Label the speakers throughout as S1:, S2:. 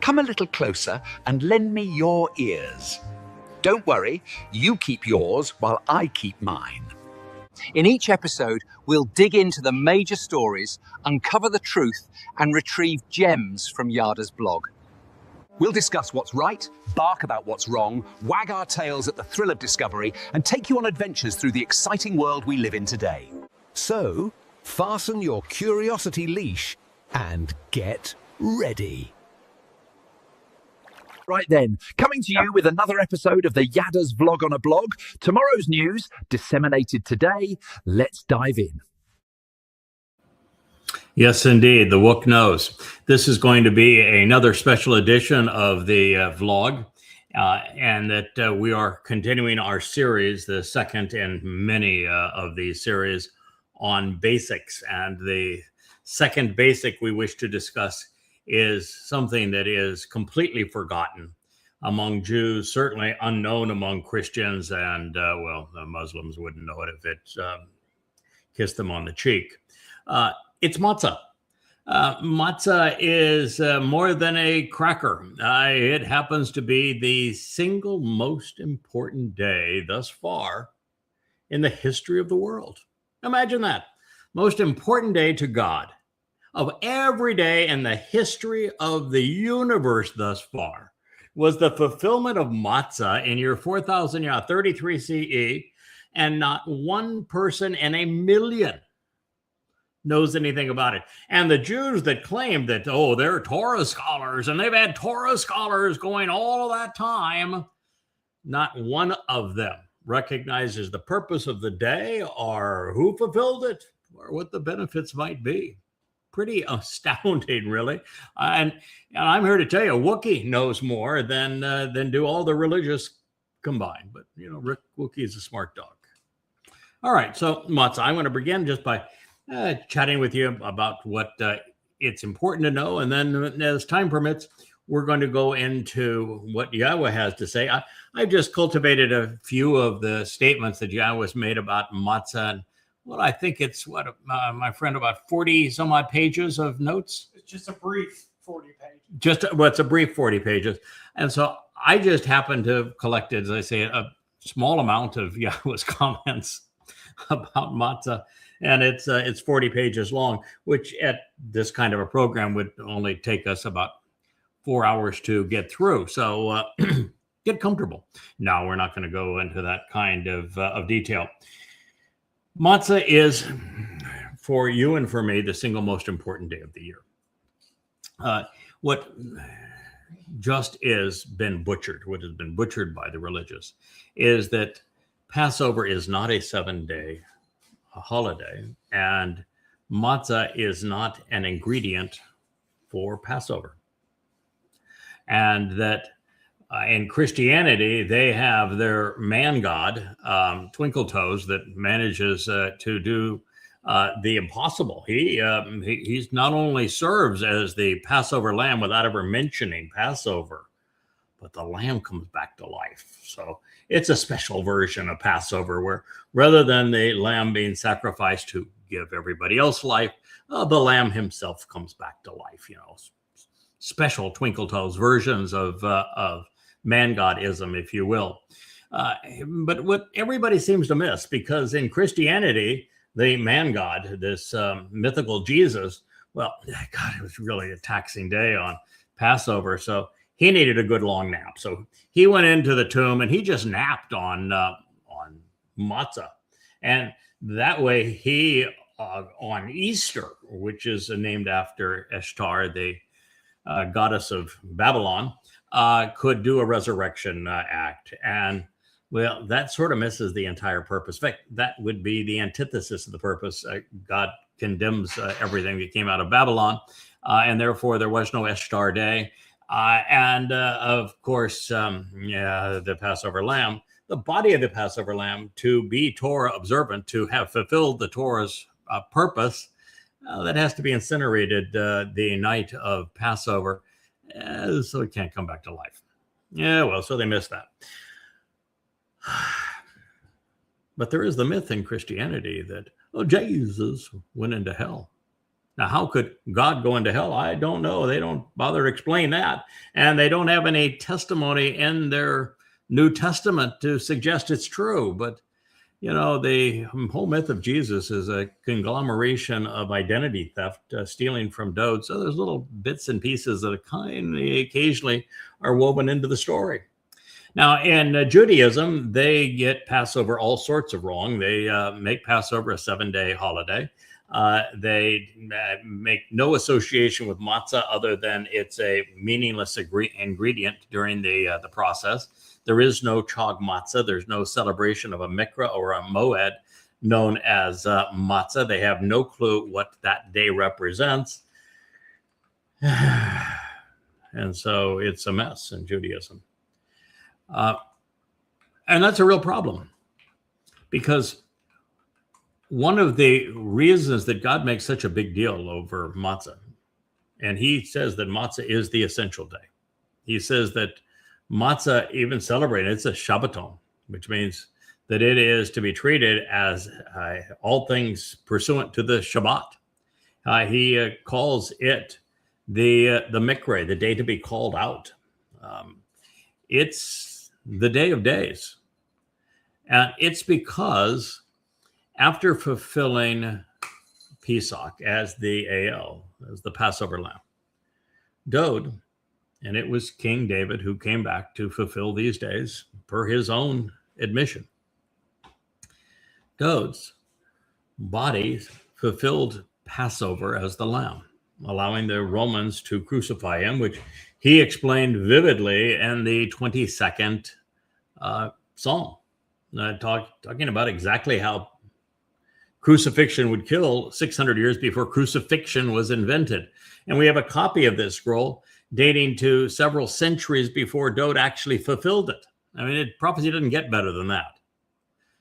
S1: come a little closer and lend me your ears. Don't worry, you keep yours while I keep mine.
S2: In each episode, we'll dig into the major stories, uncover the truth, and retrieve gems from Yahowah's blog.
S3: We'll discuss what's right, bark about what's wrong, wag our tails at the thrill of discovery, and take you on adventures through the exciting world we live in today. So, fasten your curiosity leash and get ready.
S1: Right then, coming to you with another episode of the Yahowah's Vlog on a Blog. Tomorrow's news, disseminated today. Let's dive in.
S4: Yes, indeed. The Wook knows. This is going to be another special edition of the vlog, and that we are continuing our series, the second in many of these series on basics. And the second basic we wish to discuss is something that is completely forgotten among Jews, certainly unknown among Christians, and, well, the Muslims wouldn't know it if it kissed them on the cheek. It's matzah. Matzah is more than a cracker. It happens to be the single most important day thus far in the history of the world. Imagine that. Most important day to God of every day in the history of the universe thus far was the fulfillment of matzah in year 4033 CE, and not one person in a million knows anything about it. And the Jews that claim that, oh, they're Torah scholars and they've had Torah scholars going all that time, not one of them recognizes the purpose of the day or who fulfilled it or what the benefits might be. Pretty astounding, really. And I'm here to tell you, Wookiee knows more than do all the religious combined. But, you know, Rick Wookiee is a smart dog. All right, so matzah, I'm going to begin just by chatting with you about what it's important to know. And then as time permits, we're going to go into what Yahowah has to say. I've just cultivated a few of the statements that Yahowah's made about matzah. And well, I think it's my friend, about 40 some odd pages of notes.
S5: It's just a brief 40 pages.
S4: It's a brief 40 pages. And so I just happened to have collected, as I say, a small amount of Yahowah's comments about matzah. And it's 40 pages long, which at this kind of a program would only take us about 4 hours to get through. So get comfortable. No, we're not going to go into that kind of detail. Matzah is, for you and for me, the single most important day of the year. What just is been butchered, what has been butchered by the religious, is that Passover is not a 7-day holiday, and matzah is not an ingredient for Passover. And that in Christianity, they have their man god, Twinkle Toes, that manages to do the impossible. He's not only serves as the Passover lamb without ever mentioning Passover, but the lamb comes back to life. So it's a special version of Passover where rather than the lamb being sacrificed to give everybody else life, the lamb himself comes back to life. You know, special Twinkle Toes versions of man godism, if you will. But what everybody seems to miss, because in Christianity, the man god, this mythical Jesus, well, God, it was really a taxing day on Passover. So he needed a good long nap. So he went into the tomb and he just napped on matzah. And that way he, on Easter, which is named after Ishtar, the goddess of Babylon, could do a resurrection act. And well, that sort of misses the entire purpose. In fact, that would be the antithesis of the purpose. God condemns everything that came out of Babylon, and therefore there was no Ishtar day. And of course, the Passover lamb, the body of the Passover lamb, to be Torah observant, to have fulfilled the Torah's purpose, that has to be incinerated the night of Passover, so it can't come back to life. Yeah, well, so they missed that. But there is the myth in Christianity that, oh, Jesus went into hell. Now, how could God go into hell? I don't know. They don't bother to explain that. And they don't have any testimony in their New Testament to suggest it's true. But, you know, the whole myth of Jesus is a conglomeration of identity theft, stealing from Dowd. So there's little bits and pieces that occasionally are woven into the story. Now, in Judaism, they get Passover all sorts of wrong. They make Passover a 7-day holiday. They make no association with matzah other than it's a meaningless ingredient during the process. There is no chag matzah. There's no celebration of a mikra or a moed known as matzah. They have no clue what that day represents. And so it's a mess in Judaism. And that's a real problem, because one of the reasons that God makes such a big deal over matzah, and he says that matzah is the essential day. He says that matzah, even celebrated, it's a Shabbaton, which means that it is to be treated as all things pursuant to the Shabbat. He calls it the mikre, the day to be called out. It's the day of days. And it's because after fulfilling Pesach as the AL, as the Passover lamb, Dowd, and it was King David who came back to fulfill these days per his own admission. Dowd's body fulfilled Passover as the lamb, allowing the Romans to crucify him, which he explained vividly in the 22nd Psalm, talking about exactly how crucifixion would kill 600 years before crucifixion was invented. And we have a copy of this scroll dating to several centuries before Dowd actually fulfilled it. I mean, prophecy doesn't get better than that.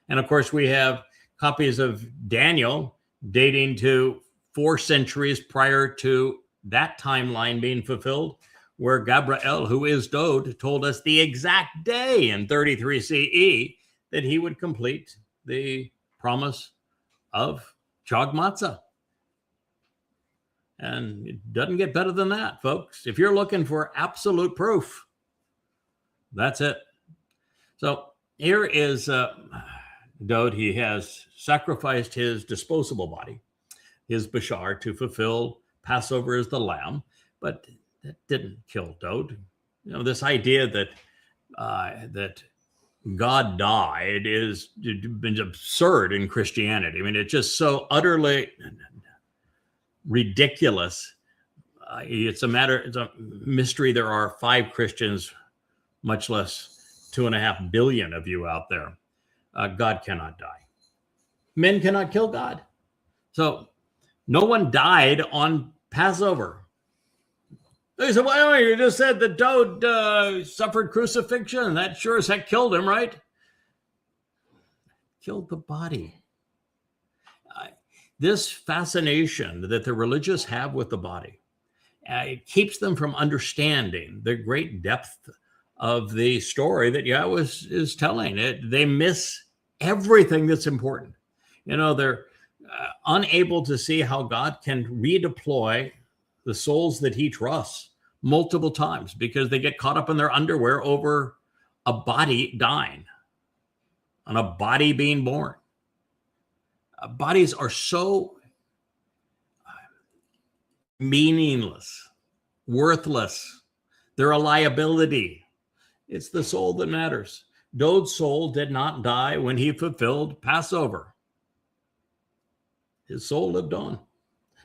S4: And of course, we have copies of Daniel dating to 4 centuries prior to that timeline being fulfilled, where Gabriel, who is Dowd, told us the exact day in 33 CE that he would complete the promise of chag matzah. And it doesn't get better than that, folks. If you're looking for absolute proof, that's it. So here is Dowd. He has sacrificed his disposable body, his bashar, to fulfill Passover as the lamb, but that didn't kill Dowd. You know, this idea that that God died is been absurd in Christianity. I mean, it's just so utterly ridiculous. It's a mystery. There are 5 Christians, much less 2.5 billion of you out there. God cannot die. Men cannot kill God. So no one died on Passover. They said, well, you just said that Dowd suffered crucifixion. That sure as heck killed him, right? Killed the body. This fascination that the religious have with the body, it keeps them from understanding the great depth of the story that Yahweh is telling. They miss everything that's important. You know, they're unable to see how God can redeploy the souls that he trusts multiple times because they get caught up in their underwear over a body dying and a body being born. Bodies are so meaningless, worthless. They're a liability. It's the soul that matters. Dowd's soul did not die when he fulfilled Passover. His soul lived on.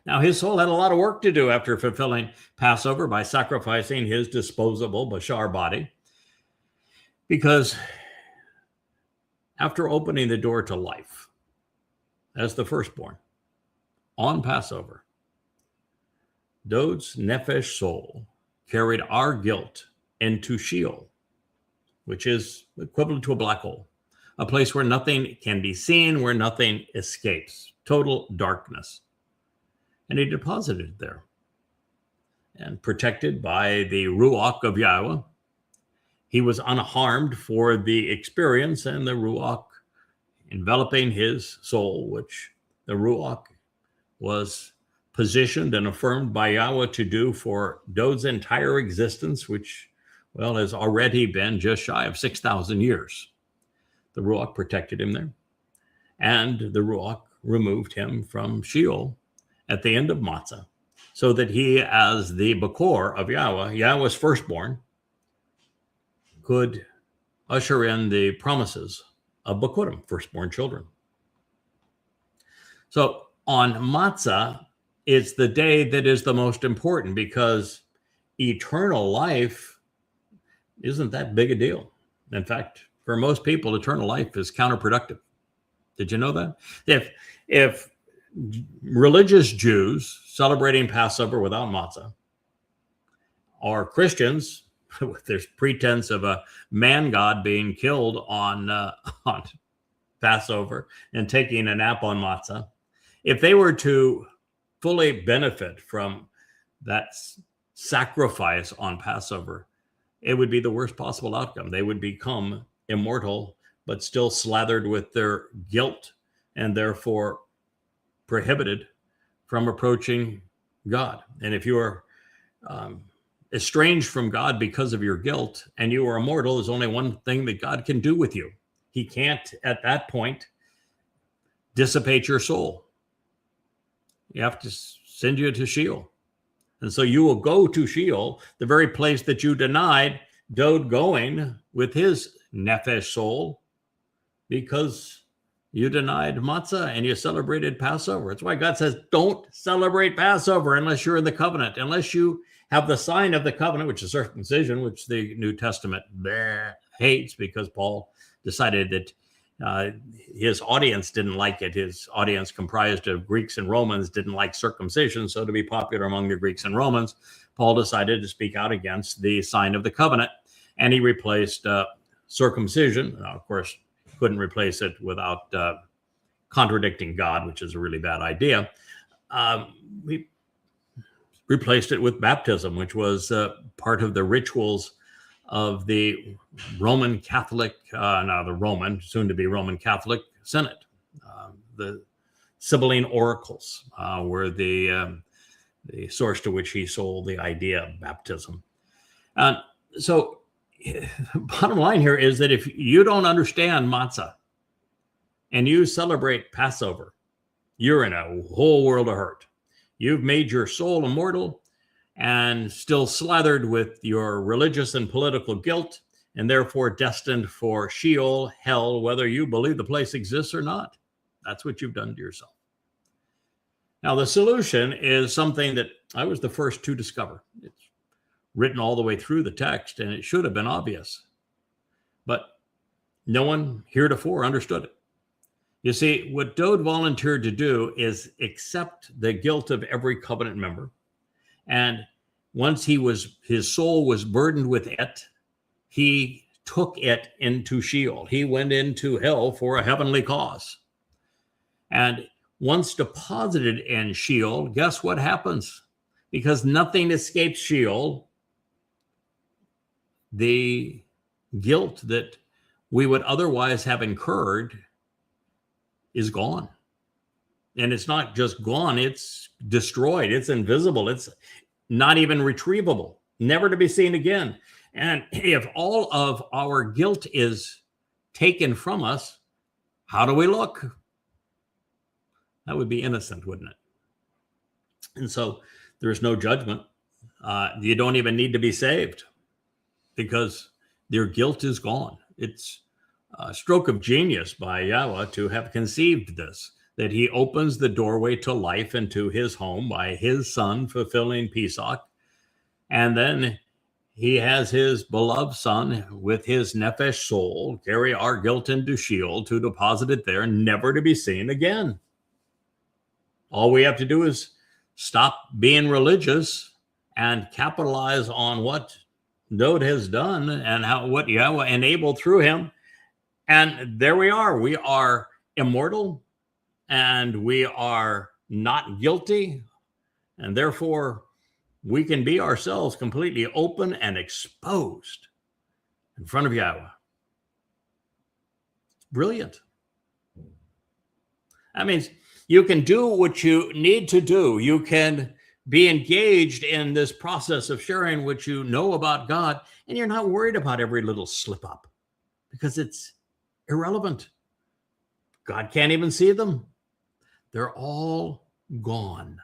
S4: Now, his soul had a lot of work to do after fulfilling Passover by sacrificing his disposable bashar body, because after opening the door to life as the firstborn on Passover, Dowd's nephesh soul carried our guilt into Sheol, which is equivalent to a black hole, a place where nothing can be seen, where nothing escapes, total darkness. And he deposited it there. And protected by the Ruach of Yahowah, he was unharmed for the experience and the Ruach enveloping his soul, which the Ruach was positioned and affirmed by Yahweh to do for Dowd's entire existence, which, well, has already been just shy of 6,000 years. The Ruach protected him there, and the Ruach removed him from Sheol at the end of Matzah, so that he, as the Bakor of Yahweh, Yahweh's firstborn, could usher in the promises of Bakurim, firstborn children. So on Matzah, it's the day that is the most important, because eternal life isn't that big a deal. In fact, for most people, eternal life is counterproductive. Did you know that? If religious Jews celebrating Passover without matzah, or Christians with this pretense of a man god being killed on Passover and taking a nap on matzah, if they were to fully benefit from that sacrifice on Passover, it would be the worst possible outcome. They would become immortal, but still slathered with their guilt, and therefore prohibited from approaching God. And if you are estranged from God because of your guilt, and you are immortal, there's only one thing that God can do with you. He can't, at that point, dissipate your soul. You have to send you to Sheol. And so you will go to Sheol, the very place that you denied Dowd going with his nephesh soul, because you denied matzah and you celebrated Passover. That's why God says, don't celebrate Passover unless you're in the covenant, unless you have the sign of the covenant, which is circumcision, which the New Testament hates, because Paul decided that his audience didn't like it. His audience, comprised of Greeks and Romans, didn't like circumcision. So to be popular among the Greeks and Romans, Paul decided to speak out against the sign of the covenant, and he replaced circumcision. Now, of course, couldn't replace it without contradicting God, which is a really bad idea. We replaced it with baptism, which was part of the rituals of the Roman Catholic, soon to be Roman Catholic Senate. The Sibylline oracles were the source to which he sold the idea of baptism. So bottom line here is that if you don't understand matzah and you celebrate Passover, you're in a whole world of hurt. You've made your soul immortal and still slathered with your religious and political guilt, and therefore destined for Sheol, hell, whether you believe the place exists or not. That's what you've done to yourself. Now, the solution is something that I was the first to discover. It's written all the way through the text, and it should have been obvious, but no one heretofore understood it. You see, what Dowd volunteered to do is accept the guilt of every covenant member. And once his soul was burdened with it, he took it into Sheol. He went into hell for a heavenly cause. And once deposited in Sheol, guess what happens? Because nothing escapes Sheol, the guilt that we would otherwise have incurred is gone. And it's not just gone, it's destroyed, it's invisible, it's not even retrievable, never to be seen again. And if all of our guilt is taken from us, how do we look? That would be innocent, wouldn't it? And so there's no judgment. You don't even need to be saved, because their guilt is gone. It's a stroke of genius by Yahweh to have conceived this, that he opens the doorway to life into his home by his son fulfilling Pesach. And then he has his beloved son with his nephesh soul carry our guilt into Sheol to deposit it there, never to be seen again. All we have to do is stop being religious and capitalize on what Dowd has done and what Yahweh enabled through him. And there we are. We are immortal, and we are not guilty, and therefore we can be ourselves completely open and exposed in front of Yahweh. Brilliant. That means You can do what you need to do. You can be engaged in this process of sharing what you know about God, and you're not worried about every little slip up because it's irrelevant. God can't even see them. They're all gone.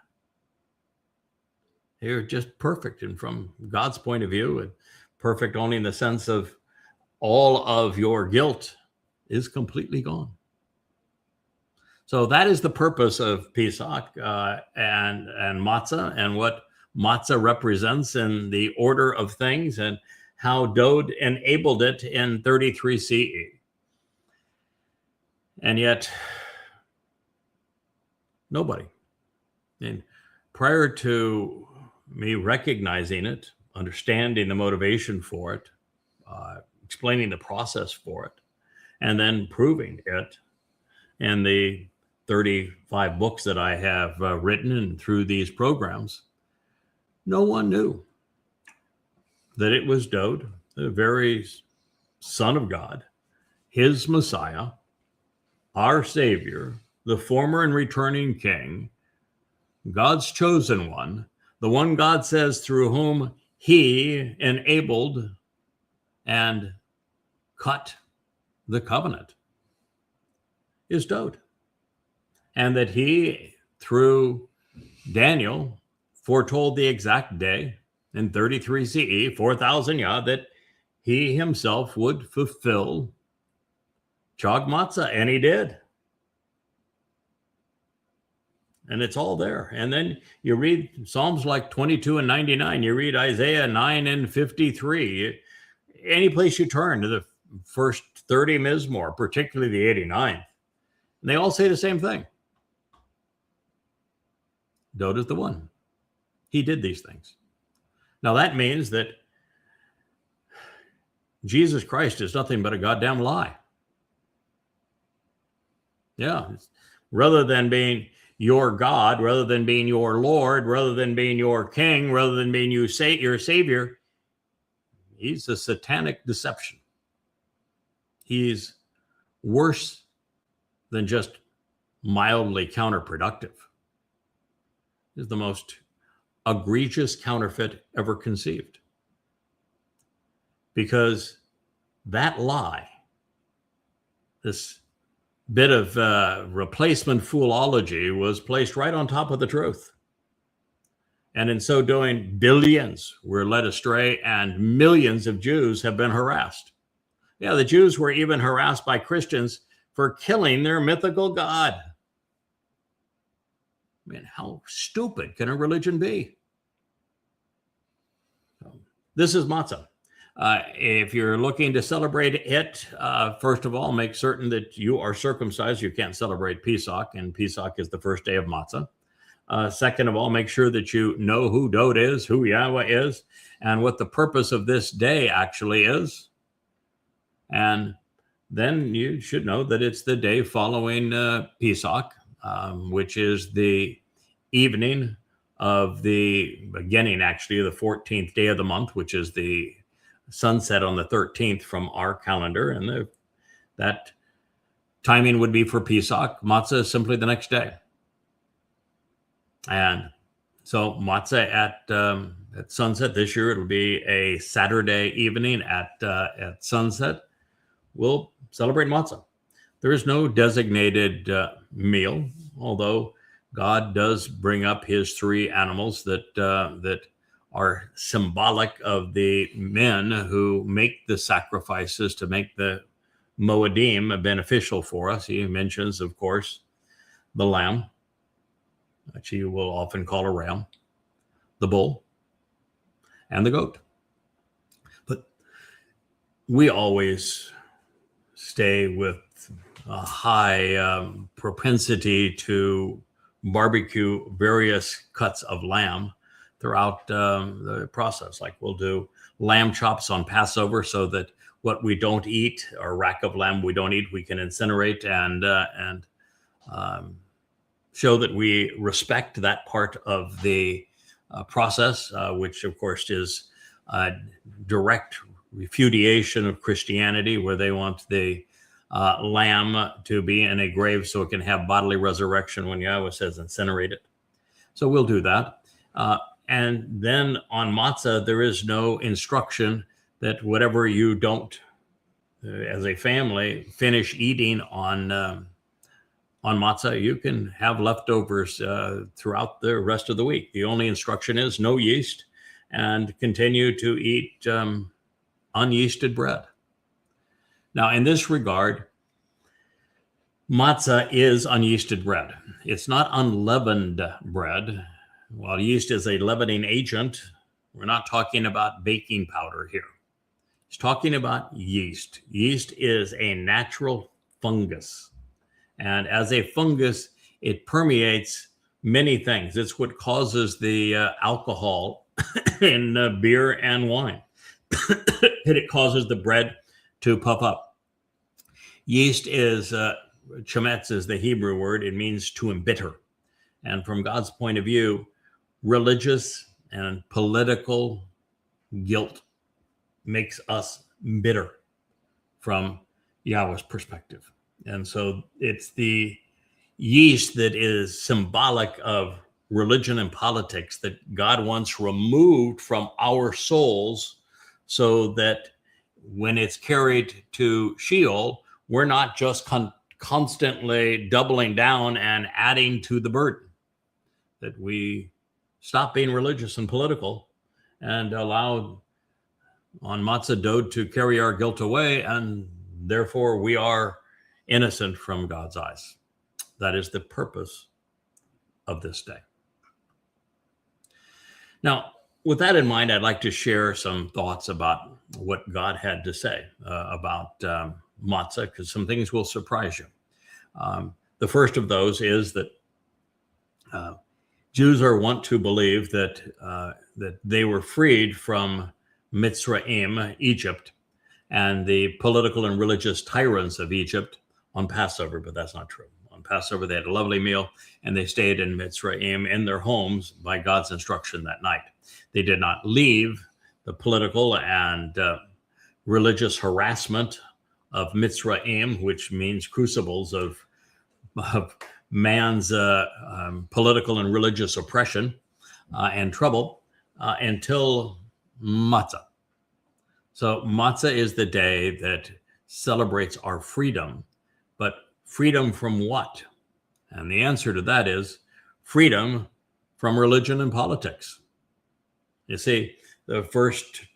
S4: They're just perfect. And from God's point of view, and perfect only in the sense of all of your guilt is completely gone. So that is the purpose of Pesach and Matzah, and what Matzah represents in the order of things, and how Dowd enabled it in 33 CE. And yet, nobody. And prior to me recognizing it, understanding the motivation for it, explaining the process for it, and then proving it, and the 35 books that I have written and through these programs, no one knew that it was Dowd, the very Son of God, his Messiah, our Savior, the former and returning King, God's chosen one, the one God says through whom he enabled and cut the covenant, is Dowd. And that he, through Daniel, foretold the exact day in 33 CE, 4,000 Yah, that he himself would fulfill Chag Matzah, and he did. And it's all there. And then you read Psalms like 22 and 99. You read Isaiah 9 and 53. Any place you turn to the first 30 Mizmor, particularly the 89th, and they all say the same thing. Dowd is the one. He did these things. Now that means that Jesus Christ is nothing but a goddamn lie. Yeah. Rather than being your God, rather than being your Lord, rather than being your King, rather than being your Savior, he's a satanic deception. He's worse than just mildly counterproductive. Is the most egregious counterfeit ever conceived. Because that lie, this bit of replacement foolology, was placed right on top of the truth. And in so doing, billions were led astray and millions of Jews have been harassed. Yeah, the Jews were even harassed by Christians for killing their mythical God. I mean, how stupid can a religion be? So, this is Matzah. If you're looking to celebrate it, first of all, make certain that you are circumcised. You can't celebrate Pesach, and Pesach is the first day of Matzah. Second of all, make sure that you know who Dowd is, who Yahowah is, and what the purpose of this day actually is. And then you should know that it's the day following Pesach, which is the evening of the beginning, actually, of the 14th day of the month, which is the sunset on the 13th from our calendar. And that timing would be for Pesach. Matzah is simply the next day. And so Matzah at sunset this year, it'll be a Saturday evening at sunset. We'll celebrate Matzah. There is no designated meal, although God does bring up his three animals that are symbolic of the men who make the sacrifices to make the Mowedym beneficial for us. He mentions, of course, the lamb, which he will often call a ram, the bull, and the goat. But we always stay with a high propensity to barbecue various cuts of lamb throughout the process. Like we'll do lamb chops on Passover, so that what we don't eat, or rack of lamb we don't eat, we can incinerate and show that we respect that part of the process, which of course is direct repudiation of Christianity, where they want the lamb to be in a grave so it can have bodily resurrection when Yahweh says incinerate it. So we'll do that. And then on matzah, there is no instruction that whatever you don't, as a family, finish eating on matzah, you can have leftovers throughout the rest of the week. The only instruction is no yeast and continue to eat un-yeasted bread. Now, in this regard, matzah is un-yeasted bread. It's not unleavened bread. While yeast is a leavening agent, we're not talking about baking powder here. It's talking about yeast. Yeast is a natural fungus. And as a fungus, it permeates many things. It's what causes the alcohol in beer and wine. And it causes the bread to puff up. Yeast is, chametz is the Hebrew word. It means to embitter. And from God's point of view, religious and political guilt makes us bitter from Yahweh's perspective. And so it's the yeast that is symbolic of religion and politics that God wants removed from our souls so that when it's carried to Sheol, we're not just constantly doubling down and adding to the burden, that we stop being religious and political and allow on matzah Dowd to carry our guilt away, and therefore we are innocent from God's eyes. That is the purpose of this day. Now, with that in mind, I'd like to share some thoughts about what God had to say about matzah, because some things will surprise you. The first of those is that Jews are wont to believe that that they were freed from Mitzrayim, Egypt, and the political and religious tyrants of Egypt on Passover, but that's not true. On Passover, they had a lovely meal, and they stayed in Mitzrayim in their homes by God's instruction that night. They did not leave the political and religious harassment of Mitzrayim, which means crucibles of man's political and religious oppression and trouble until Matzah. So Matzah is the day that celebrates our freedom, but freedom from what? And the answer to that is freedom from religion and politics. You see, the first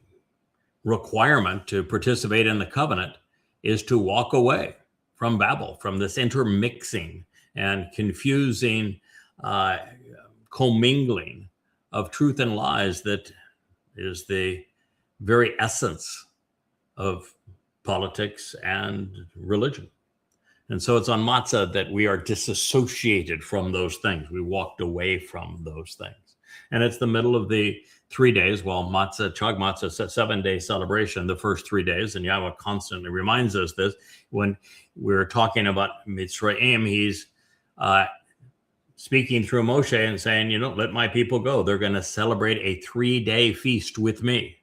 S4: requirement to participate in the covenant is to walk away from Babel, from this intermixing and confusing commingling of truth and lies that is the very essence of politics and religion. And so it's on matzah that we are disassociated from those things. We walked away from those things. And it's the middle of the 3 days, while matzah, Chag Matzah, is a 7-day celebration, the first 3 days. And Yahweh constantly reminds us this. When we're talking about Mitzrayim, he's speaking through Moshe and saying, you know, let my people go. They're going to celebrate a 3-day feast with me.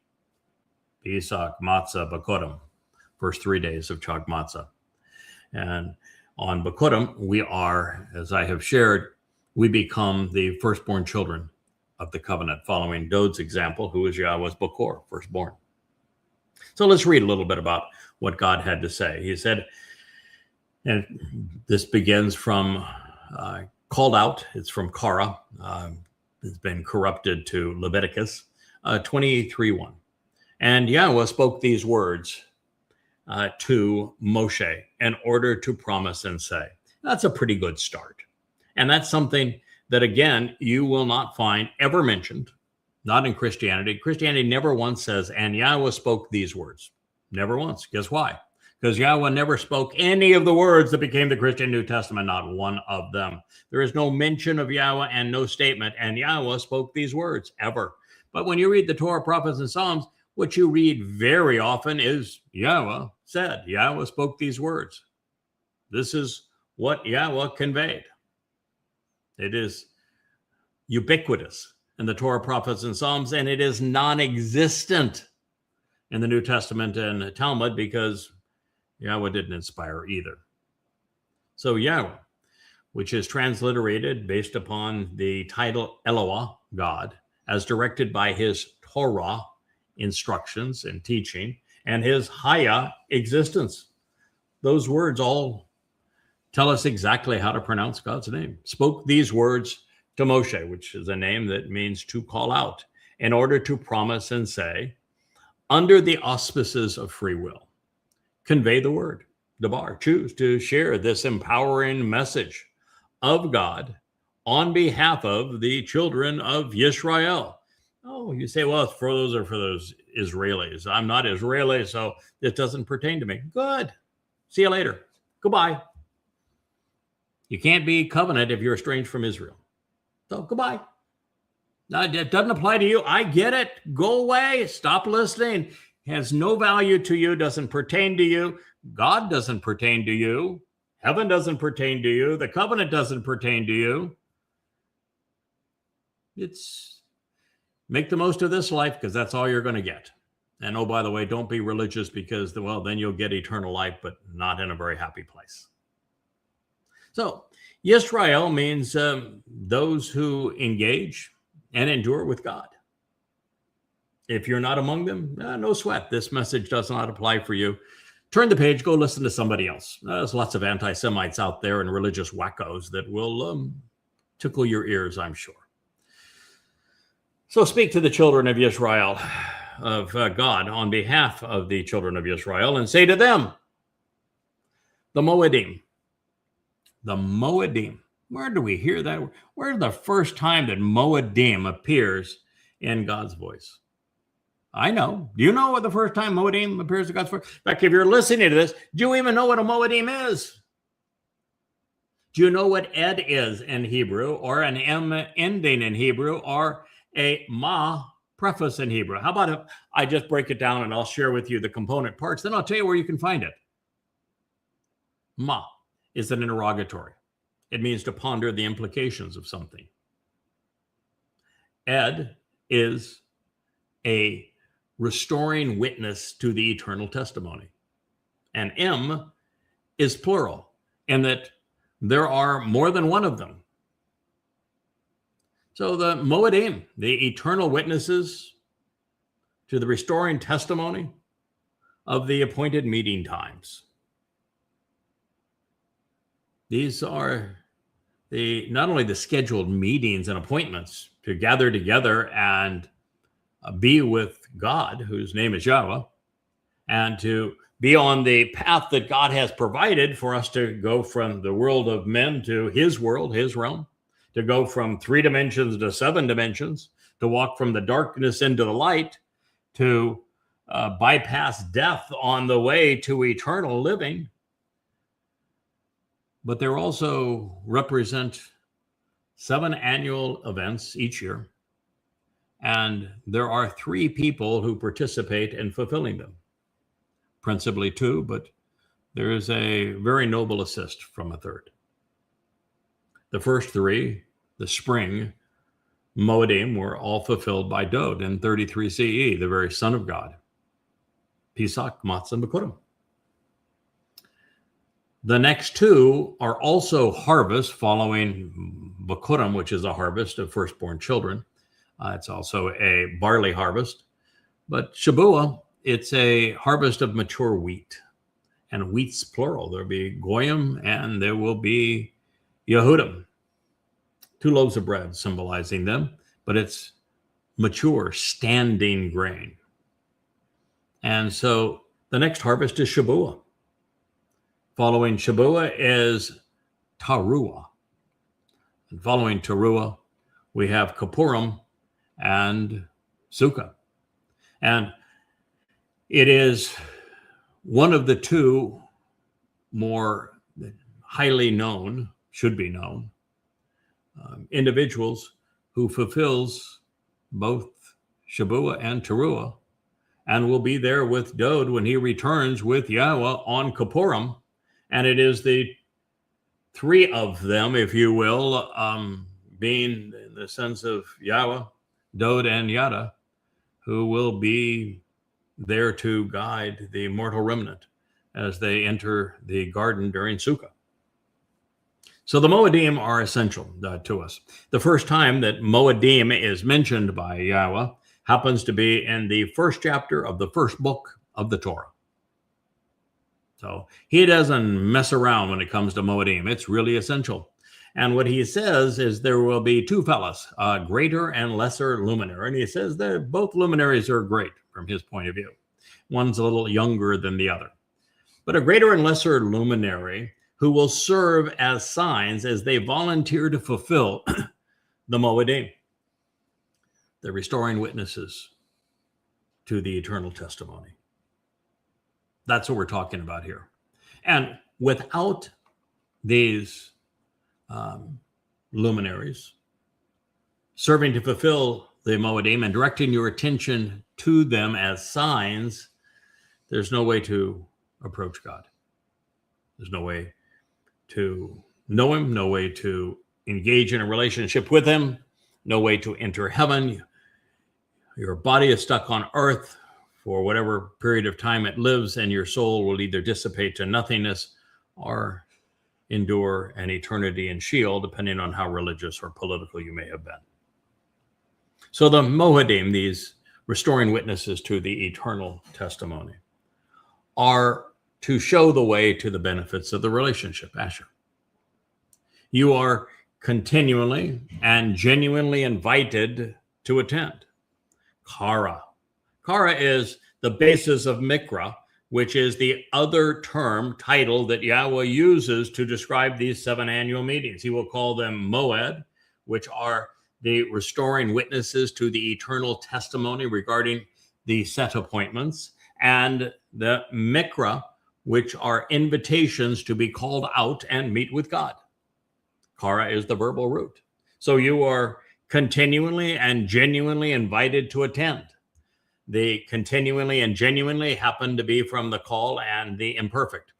S4: Pesach, Matzah, Bakodim, first 3 days of Chag Matzah. And on Bakodim, we are, as I have shared, we become the firstborn children of the covenant, following Dowd's example, who is Yahweh's Bakor, firstborn. So let's read a little bit about what God had to say. He said, and this begins from called out. It's from Korah. It's been corrupted to Leviticus 23:1. And Yahweh spoke these words to Moshe in order to promise and say. That's a pretty good start. And that's something that, again, you will not find ever mentioned, not in Christianity. Christianity never once says, and Yahweh spoke these words. Never once. Guess why? Because Yahweh never spoke any of the words that became the Christian New Testament, not one of them. There is no mention of Yahweh and no statement, and Yahweh spoke these words, ever. But when you read the Torah, prophets, and Psalms, what you read very often is Yahweh said, Yahweh spoke these words. This is what Yahweh conveyed. It is ubiquitous in the Torah, prophets, and Psalms, and it is non-existent in the New Testament and the Talmud, because Yahweh didn't inspire either. So Yahweh, which is transliterated based upon the title Eloah, God, as directed by his Towrah, instructions and teaching, and his Haya, existence. Those words all tell us exactly how to pronounce God's name. Spoke these words to Moshe, which is a name that means to call out, in order to promise and say, under the auspices of free will, convey the word, Dabar, choose to share this empowering message of God on behalf of the children of Yisrael. Oh, you say, well, those are for those Israelis. I'm not Israeli, so it doesn't pertain to me. Good. See you later. Goodbye. You can't be covenant if you're estranged from Israel. So goodbye. No, it doesn't apply to you. I get it. Go away. Stop listening. Has no value to you. Doesn't pertain to you. God doesn't pertain to you. Heaven doesn't pertain to you. The covenant doesn't pertain to you. It's make the most of this life because that's all you're going to get. And oh, by the way, don't be religious because, well, then you'll get eternal life, but not in a very happy place. So Yisrael means those who engage and endure with God. If you're not among them, no sweat. This message does not apply for you. Turn the page, go listen to somebody else. There's lots of anti-Semites out there and religious wackos that will tickle your ears, I'm sure. So speak to the children of Israel, of God, on behalf of the children of Israel, and say to them, the Mowedym. The Mowedym. Where do we hear that? Where's the first time that Mowedym appears in God's voice? I know. Do you know what the first time Mowedym appears in God's voice? In fact, if you're listening to this, do you even know what a Mowedym is? Do you know what ed is in Hebrew, or an M ending in Hebrew, or a ma preface in Hebrew? How about if I just break it down and I'll share with you the component parts, then I'll tell you where you can find it. Ma is an interrogatory. It means to ponder the implications of something. Ed is a restoring witness to the eternal testimony. And M is plural, in that there are more than one of them. So the Mowedym, the eternal witnesses to the restoring testimony of the appointed meeting times. These are not only the scheduled meetings and appointments to gather together and be with God, whose name is Yahweh, and to be on the path that God has provided for us to go from the world of men to his world, his realm, to go from 3 dimensions to 7 dimensions, to walk from the darkness into the light, to bypass death on the way to eternal living. But they also represent 7 annual events each year. And there are 3 people who participate in fulfilling them. Principally 2, but there is a very noble assist from a 3rd. The first 3, the spring Mowedym, were all fulfilled by Dowd in 33 CE, the very Son of God. Basics Matsah and Bikurim. The next 2 are also harvests following Bikurim, which is a harvest of firstborn children. It's also a barley harvest. But Shabuah, it's a harvest of mature wheat. And wheat's plural. There'll be goyim and there will be Yehudim. 2 loaves of bread symbolizing them, but it's mature, standing grain. And so the next harvest is Shabuah. Following Shabuah is Towrah. And following Towrah, we have Kippurim and Sukkah. And it is one of the 2 more highly known, should be known, individuals who fulfills both Shabuah and Towrah, and will be there with Dowd when he returns with Yahweh on Kippurim. And it is the 3 of them, if you will, being in the sense of Yahweh, Dowd, and who will be there to guide the mortal remnant as they enter the garden during Sukkah. So the Mowedym are essential to us. The first time that Mowedym is mentioned by Yahowah happens to be in the first chapter of the first book of the Torah. So he doesn't mess around when it comes to Mowedym. It's really essential. And what he says is there will be two fellas, a greater and lesser luminary. And he says that both luminaries are great from his point of view. One's a little younger than the other. But a greater and lesser luminary who will serve as signs as they volunteer to fulfill the Mowedym. They're restoring witnesses to the eternal testimony. That's what we're talking about here. And without these luminaries serving to fulfill the Mowedym and directing your attention to them as signs, there's no way to approach God. There's no way to know him, no way to engage in a relationship with him, no way to enter heaven. Your body is stuck on earth for whatever period of time it lives, and your soul will either dissipate to nothingness or endure an eternity in Sheol, depending on how religious or political you may have been. So the Mowedym, these restoring witnesses to the eternal testimony, are to show the way to the benefits of the relationship, Asher. You are continually and genuinely invited to attend. Kara. Kara is the basis of Mikra, which is the other term, title that Yahowah uses to describe these 7 annual meetings. He will call them Moed, which are the restoring witnesses to the eternal testimony regarding the set appointments, and the Mikra, which are invitations to be called out and meet with God. Kara is the verbal root. So you are continually and genuinely invited to attend. The continually and genuinely happen to be from the call and the imperfect,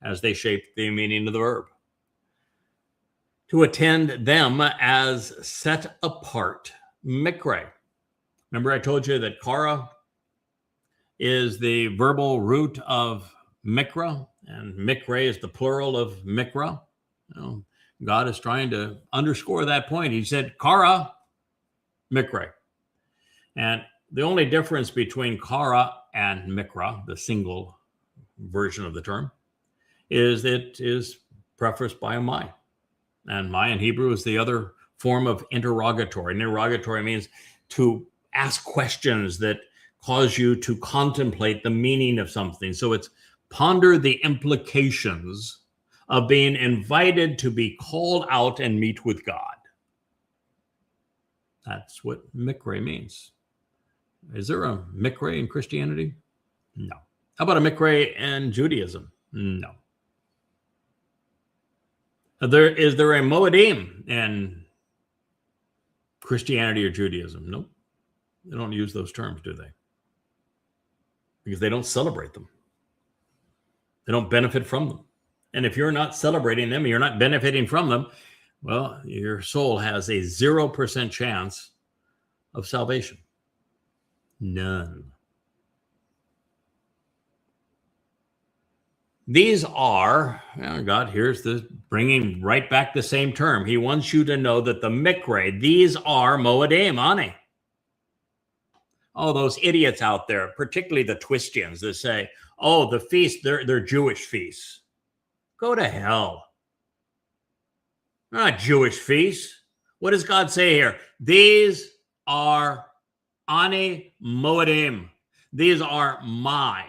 S4: as they shape the meaning of the verb. To attend them as set apart, mikre. Remember I told you that kara is the verbal root of mikra, and mikre is the plural of mikra. You know, God is trying to underscore that point. He said, kara, mikre. And the only difference between kara and mikra, the single version of the term, is it is prefaced by a my. And my in Hebrew is the other form of interrogatory. Interrogatory means to ask questions that cause you to contemplate the meaning of something. So it's ponder the implications of being invited to be called out and meet with God. That's what mikre means. Is there a mikre in Christianity? No. How about a mikre in Judaism? No. Is there a Mowedym in Christianity or Judaism? Nope. They don't use those terms, do they? Because they don't celebrate them. They don't benefit from them. And if you're not celebrating them, you're not benefiting from them, well, your soul has a 0% chance of salvation. None. These are, God, here's the bringing right back the same term. He wants you to know that the mikre, these are Mowedym, ani. Oh, those idiots out there, particularly the Twistians that say, oh, the feasts, they're Jewish feasts. Go to hell. They're not Jewish feasts. What does God say here? These are ani Mowedym. These are my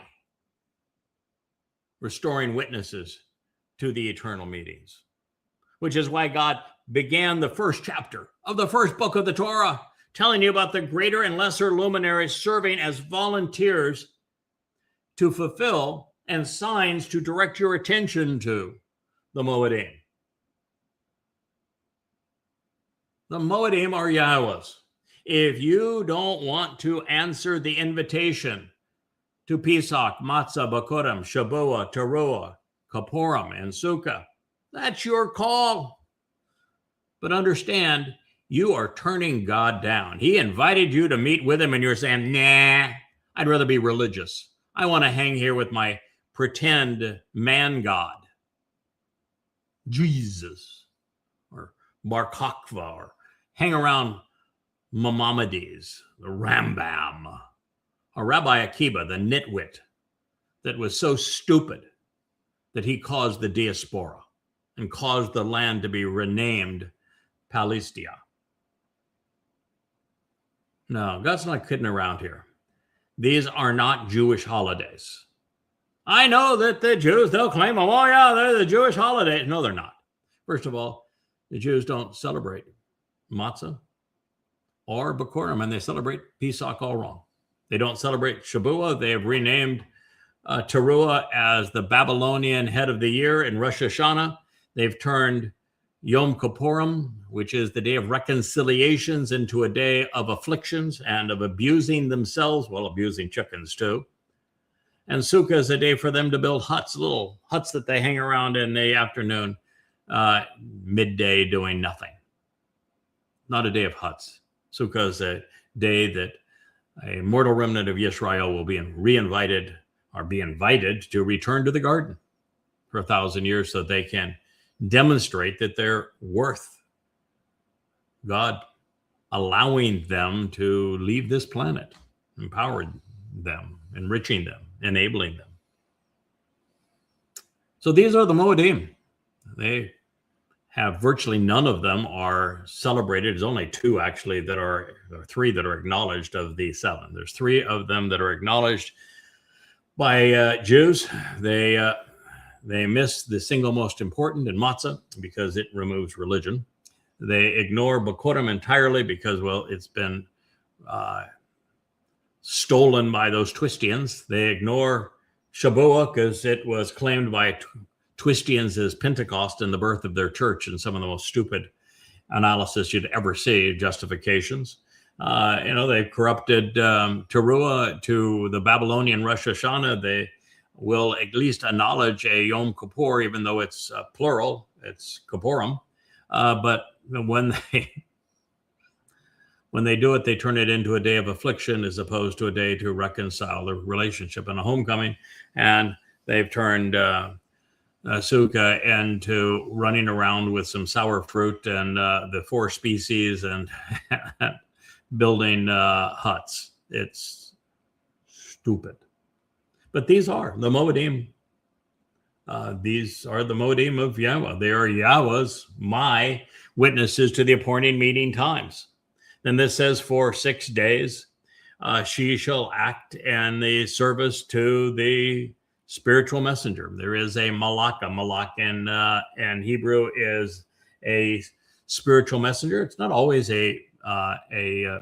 S4: restoring witnesses to the eternal meetings, which is why God began the first chapter of the first book of the Torah, telling you about the greater and lesser luminaries serving as volunteers to fulfill and signs to direct your attention to the Mowedym. The Mowedym are Yahowah's. If you don't want to answer the invitation to Pesach, Matzah, Bakurim, Shabuah, Towrah, Kapurim, and Sukkah, that's your call. But understand, you are turning God down. He invited you to meet with him, and you're saying, nah, I'd rather be religious. I want to hang here with my pretend man god, Jesus, or Bar Kokhba, or hang around Maimonides, the Rambam, or Rabbi Akiba, the nitwit, that was so stupid that he caused the diaspora and caused the land to be renamed Palestia. No, God's not kidding around here. These are not Jewish holidays. I know that the Jews, they'll claim, oh yeah, they're the Jewish holidays. No, they're not. First of all, the Jews don't celebrate Matzah or Bikurim, and they celebrate Pesach all wrong. They don't celebrate Shavuot. They have renamed Towrah as the Babylonian head of the year in Rosh Hashanah. They've turned Yom Kippurim, which is the day of reconciliations, into a day of afflictions and of abusing themselves, well, abusing chickens too. And Sukkah is a day for them to build huts, little huts that they hang around in the afternoon, midday doing nothing. Not a day of huts. Sukkah is a day that a mortal remnant of Yisrael will be re-invited or be invited to return to the garden for 1,000 years so they can demonstrate that they're worth God allowing them to leave this planet, empowering them, enriching them, enabling them. So these are the Mowedym. They have virtually none of them are celebrated. There's only two actually that are, or three that are acknowledged of the seven. There's three of them that are acknowledged by Jews. They miss the single most important in Matzah because it removes religion. They ignore Bikurim entirely because, well, it's been stolen by those Twistians. They ignore Shavuot because it was claimed by Twistians as Pentecost and the birth of their church, and some of the most stupid analysis you'd ever see, justifications. They've corrupted Towrah to the Babylonian Rosh Hashanah. They will at least acknowledge a Yom Kippur, even though it's plural, it's Kippurim. But when they do it, they turn it into a day of affliction as opposed to a day to reconcile the relationship and a homecoming. And they've turned Sukkah into running around with some sour fruit and the four species and building huts. It's stupid. But these are the Mowedym. These are the Mowedym of Yahowah. They are Yahowah's, my witnesses to the appointed meeting times. Then this says for 6 days, she shall act in the service to the spiritual messenger. There is a malach. A malach in Hebrew is a spiritual messenger. It's not always a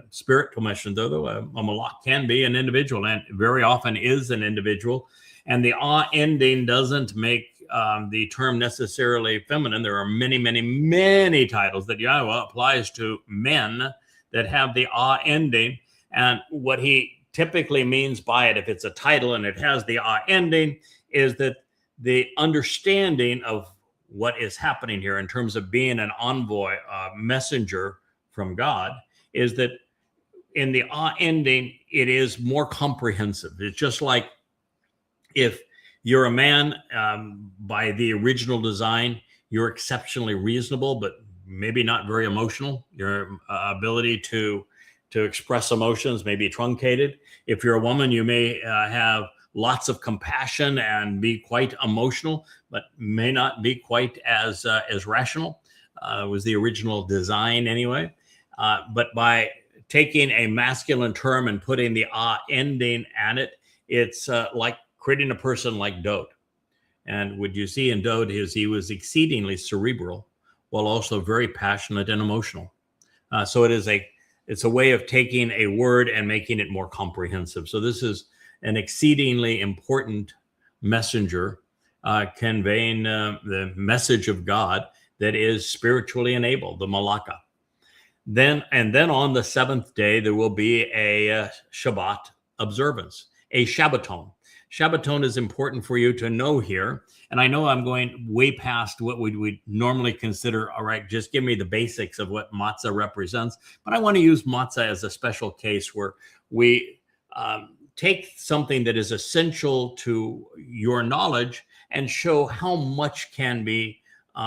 S4: spiritual messenger, though. A malach can be an individual, and very often is an individual. And the ending doesn't make the term necessarily feminine. There are many, many, many titles that Yahowah applies to men that have the ending. And what he typically means by it, if it's a title and it has the ending, is that the understanding of what is happening here in terms of being an envoy, messenger from God, is that in the ending, it is more comprehensive. It's just like if you're a man, by the original design, you're exceptionally reasonable, but maybe not very emotional. Your ability to express emotions may be truncated. If you're a woman, you may have lots of compassion and be quite emotional, but may not be quite as rational. Was the original design anyway. But by taking a masculine term and putting the ending at it, it's like creating a person like Dowd. And what you see in Dowd is he was exceedingly cerebral while also very passionate and emotional. So it's a way of taking a word and making it more comprehensive. So this is an exceedingly important messenger conveying the message of God that is spiritually enabled, the Malaka. Then on the seventh day, there will be a Shabbat observance, a Shabbaton. Shabbaton is important for you to know here. And I know I'm going way past what we would normally consider, all right, just give me the basics of what matzah represents. But I want to use matzah as a special case where we take something that is essential to your knowledge and show how much can be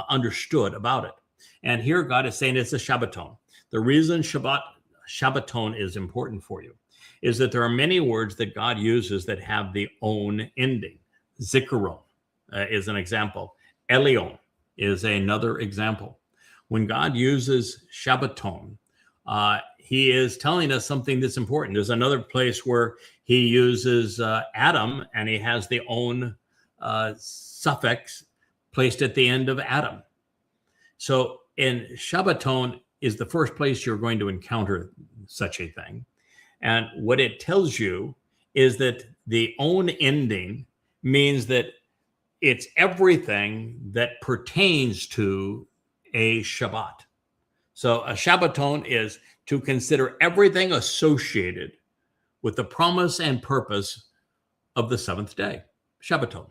S4: understood about it. And here God is saying it's a Shabbaton. The reason Shabbaton is important for you is that there are many words that God uses that have the own ending. Zikaron is an example. Elion is another example. When God uses Shabbaton, he is telling us something that's important. There's another place where he uses Adam, and he has the own suffix placed at the end of Adam. So in Shabbaton is the first place you're going to encounter such a thing. And what it tells you is that the own ending means that it's everything that pertains to a Shabbat. So a Shabbaton is to consider everything associated with the promise and purpose of the seventh day, Shabbaton.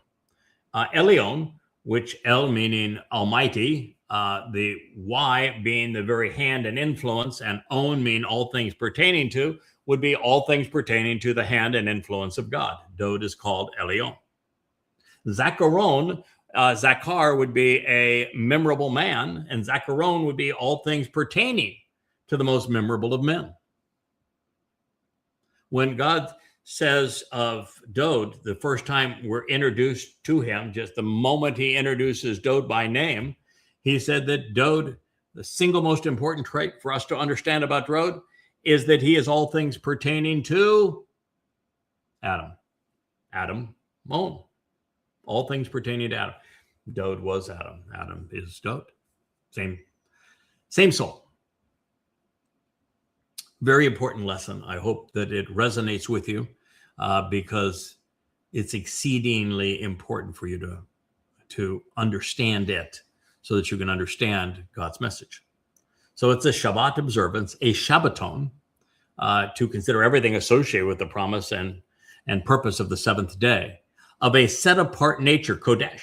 S4: Elion, which El meaning almighty, the Y being the very hand and influence, and On mean all things pertaining to, would be all things pertaining to the hand and influence of God. Dowd is called Elion. Zakaron, Zakar would be a memorable man, and Zakaron would be all things pertaining to the most memorable of men. When God says of Dowd, the first time we're introduced to him, just the moment he introduces Dowd by name, he said that Dowd, the single most important trait for us to understand about Dowd, is that he is all things pertaining to Adam. Adam, Mon. All things pertaining to Adam. Dowd was Adam. Adam is Dowd. Same soul. Very important lesson. I hope that it resonates with you because it's exceedingly important for you to understand it so that you can understand God's message. So it's a Shabbat observance, a Shabbaton, to consider everything associated with the promise and purpose of the seventh day, of a set-apart nature, Kodesh.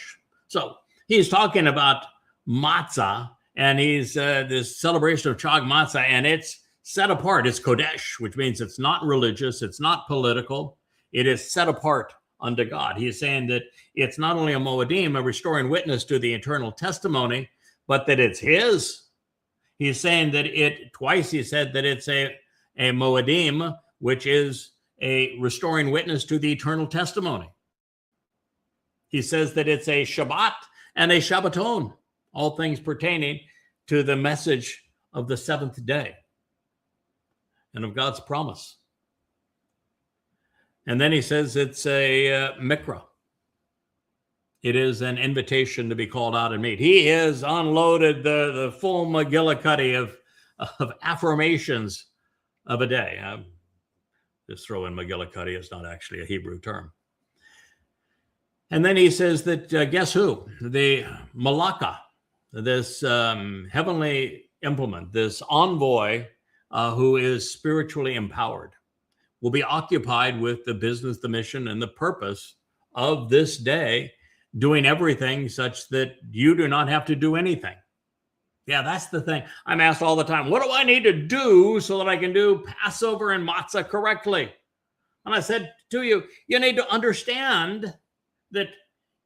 S4: So he's talking about matzah, and he's this celebration of Chag Matzah, and it's set apart. It's Kodesh, which means it's not religious, it's not political. It is set apart unto God. He is saying that it's not only a Mowedym, a restoring witness to the eternal testimony, but that it's his. He's saying that twice he said that it's a Mowedym, which is a restoring witness to the eternal testimony. He says that it's a Shabbat and a Shabbaton, all things pertaining to the message of the seventh day and of God's promise. And then he says it's a mikra. It is an invitation to be called out and meet. He has unloaded the full McGillicuddy of affirmations of a day. Just throw in McGillicuddy. It's not actually a Hebrew term. And then he says that, guess who? The Malaka, this heavenly implement, this envoy who is spiritually empowered, will be occupied with the business, the mission, and the purpose of this day, doing everything such that you do not have to do anything. Yeah, that's the thing. I'm asked all the time, what do I need to do so that I can do Passover and Matzah correctly? And I said to you, you need to understand that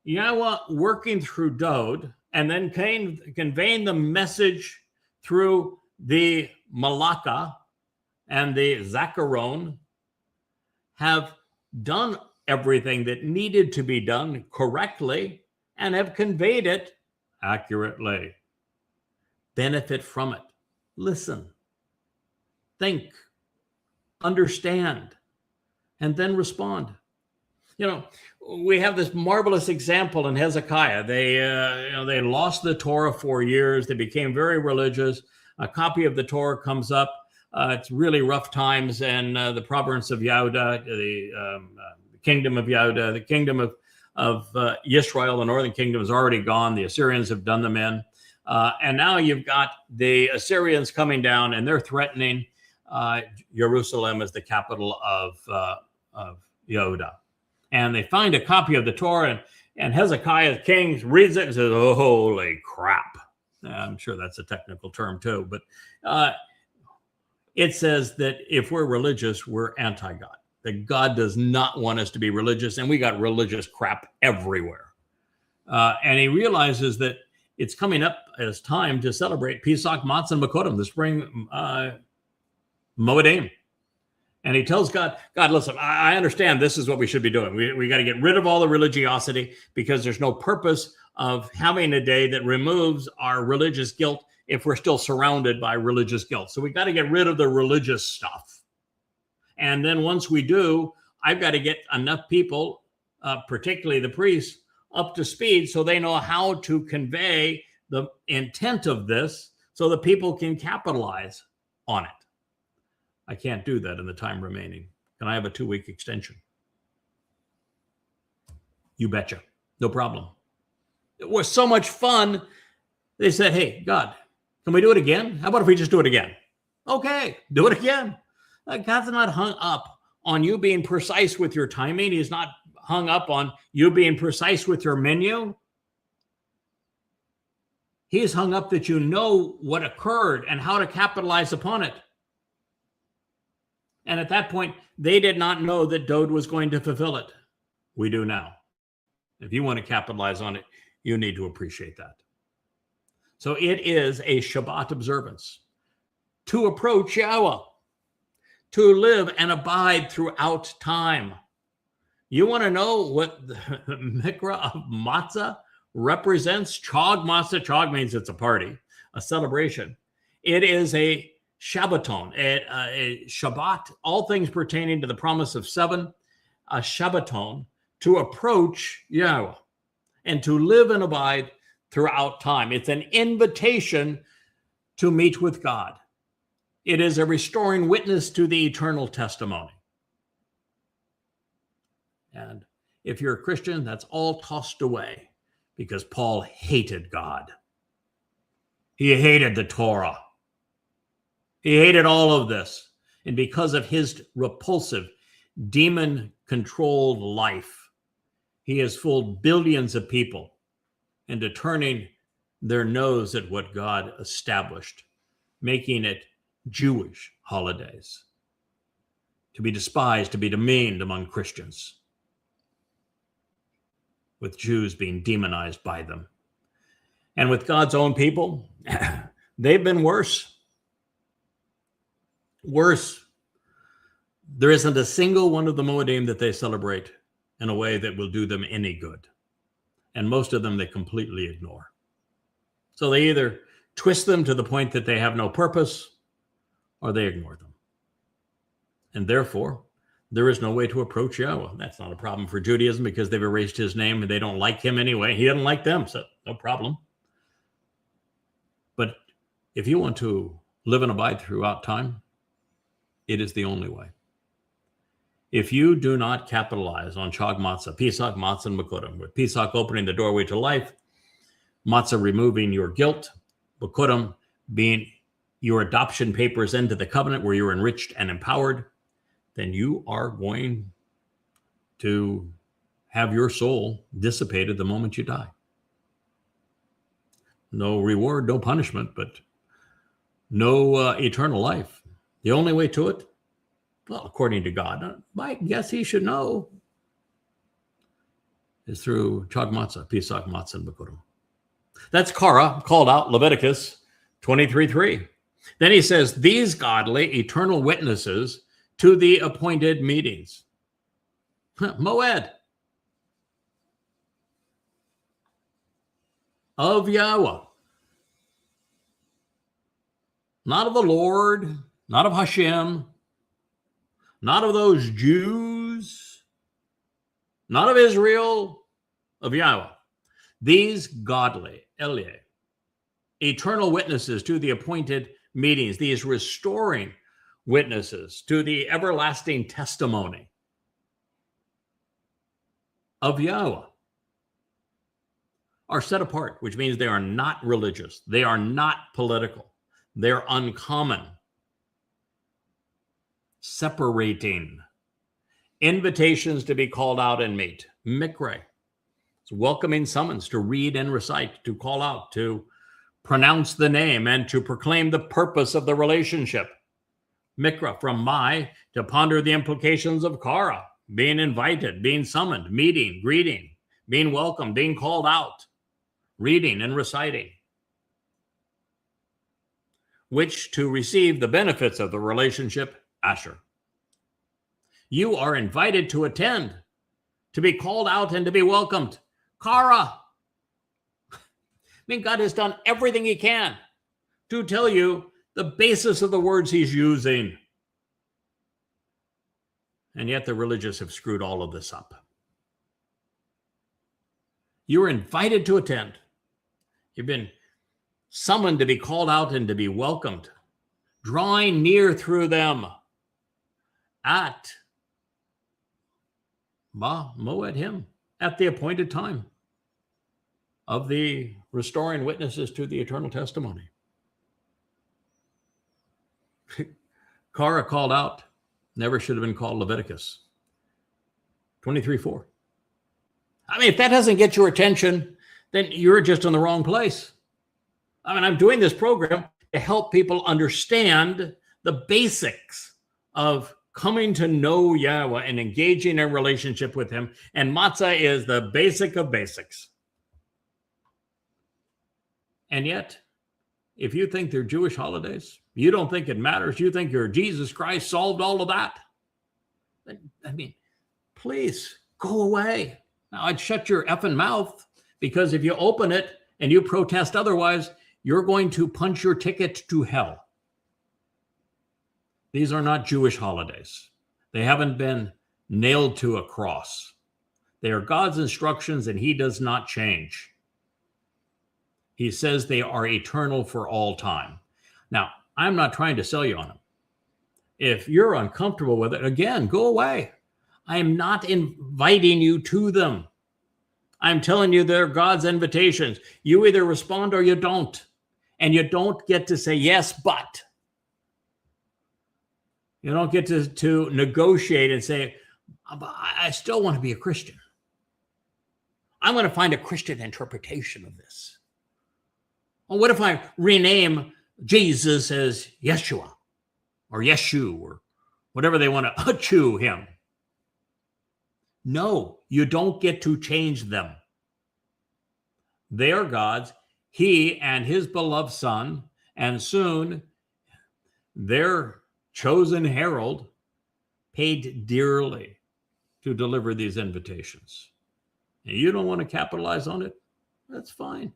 S4: Yahowah working through Dowd and then conveying the message through the Malaka and the Zakaron have done everything that needed to be done correctly and have conveyed it accurately. Benefit from it. Listen, think, understand, and then respond. You know, we have this marvelous example in Hezekiah. They lost the Torah for years. They became very religious. A copy of the Torah comes up. It's really rough times, and the province of Yehuda, the kingdom of Yehuda, the kingdom of Israel, the northern kingdom is already gone. The Assyrians have done them in. And now you've got the Assyrians coming down, and they're threatening Jerusalem as the capital of Yehuda. And they find a copy of the Torah, and Hezekiah, king, reads it and says, oh, holy crap. I'm sure that's a technical term too, but it says that if we're religious, we're anti-God. that God does not want us to be religious, and we got religious crap everywhere. And he realizes that it's coming up as time to celebrate Pesach, Matzah, and Mowedym, the spring Mowedym. And he tells God, listen, I understand this is what we should be doing. We got to get rid of all the religiosity because there's no purpose of having a day that removes our religious guilt if we're still surrounded by religious guilt. So we got to get rid of the religious stuff. And then once we do, I've got to get enough people, particularly the priests, up to speed so they know how to convey the intent of this so that people can capitalize on it. I can't do that in the time remaining. Can I have a 2-week extension? You betcha. No problem. It was so much fun. They said, hey, God, can we do it again? How about if we just do it again? Okay, do it again. God's not hung up on you being precise with your timing. He's not hung up on you being precise with your menu. He is hung up that you know what occurred and how to capitalize upon it. And at that point, they did not know that Dowd was going to fulfill it. We do now. If you want to capitalize on it, you need to appreciate that. So it is a Shabbat observance to approach Yahowah, to live and abide throughout time. You want to know what the mikra of matzah represents? Chag matzah. Chag means it's a party, a celebration. It is a Shabbaton, a Shabbat, all things pertaining to the promise of 7, a Shabbaton, to approach Yahowah and to live and abide throughout time. It's an invitation to meet with God. It is a restoring witness to the eternal testimony. And if you're a Christian, that's all tossed away because Paul hated God. He hated the Towrah. He hated all of this. And because of his repulsive, demon-controlled life, he has fooled billions of people into turning their nose at what God established, making it Jewish holidays, to be despised, to be demeaned among Christians, with Jews being demonized by them. And with God's own people, they've been worse. Worse. There isn't a single one of the Mowedym that they celebrate in a way that will do them any good. And most of them they completely ignore. So they either twist them to the point that they have no purpose, or they ignore them. And therefore, there is no way to approach Yahowah. That's not a problem for Judaism because they've erased his name and they don't like him anyway. He doesn't like them, so no problem. But if you want to live and abide throughout time, it is the only way. If you do not capitalize on Chag Matzah, Pesach, Matzah, and Mowedym, with Pesach opening the doorway to life, Matzah removing your guilt, Mowedym being your adoption papers into the covenant where you're enriched and empowered, then you are going to have your soul dissipated the moment you die. No reward, no punishment, but no eternal life. The only way to it, well, according to God, I guess he should know, is through Chag Matzah, Pesach, Matzah, and Mowedym. That's Korah called out, Leviticus 23:3. Then he says, these godly, eternal witnesses to the appointed meetings. Moed of Yahowah. Not of the Lord, not of Hashem, not of those Jews, not of Israel, of Yahowah. These godly, Elie, eternal witnesses to the appointed meetings, these restoring witnesses to the everlasting testimony of Yahowah are set apart, which means they are not religious. They are not political. They're uncommon. Separating. Invitations to be called out and meet. Mikre. It's welcoming summons to read and recite, to call out, to pronounce the name, and to proclaim the purpose of the relationship. Mikra from my, to ponder the implications of kara, being invited, being summoned, meeting, greeting, being welcomed, being called out, reading and reciting. Which to receive the benefits of the relationship, Asher. You are invited to attend, to be called out and to be welcomed. Kara. I mean, God has done everything he can to tell you the basis of the words he's using. And yet the religious have screwed all of this up. You are invited to attend. You've been summoned to be called out and to be welcomed, drawing near through them at Mowedym, at the appointed time of the restoring witnesses to the eternal testimony. Kara called out, never should have been called Leviticus. 23:4. I mean, if that doesn't get your attention, then you're just in the wrong place. I mean, I'm doing this program to help people understand the basics of coming to know Yahweh and engaging in a relationship with him. And matzah is the basic of basics. And yet, if you think they're Jewish holidays, you don't think it matters, you think your Jesus Christ solved all of that, I mean, please go away. Now, I'd shut your effing mouth, because if you open it and you protest otherwise, you're going to punch your ticket to hell. These are not Jewish holidays. They haven't been nailed to a cross. They are God's instructions, and he does not change. He says they are eternal for all time. Now, I'm not trying to sell you on them. If you're uncomfortable with it, again, go away. I am not inviting you to them. I'm telling you they're God's invitations. You either respond or you don't. And you don't get to say, yes, but. You don't get to negotiate and say, I still want to be a Christian. I'm going to find a Christian interpretation of this. Well, what if I rename Jesus as Yeshua or Yeshu or whatever they want to chew him? No, you don't get to change them. They are God's. He and his beloved Son, and soon their chosen herald, paid dearly to deliver these invitations. And you don't want to capitalize on it? That's fine.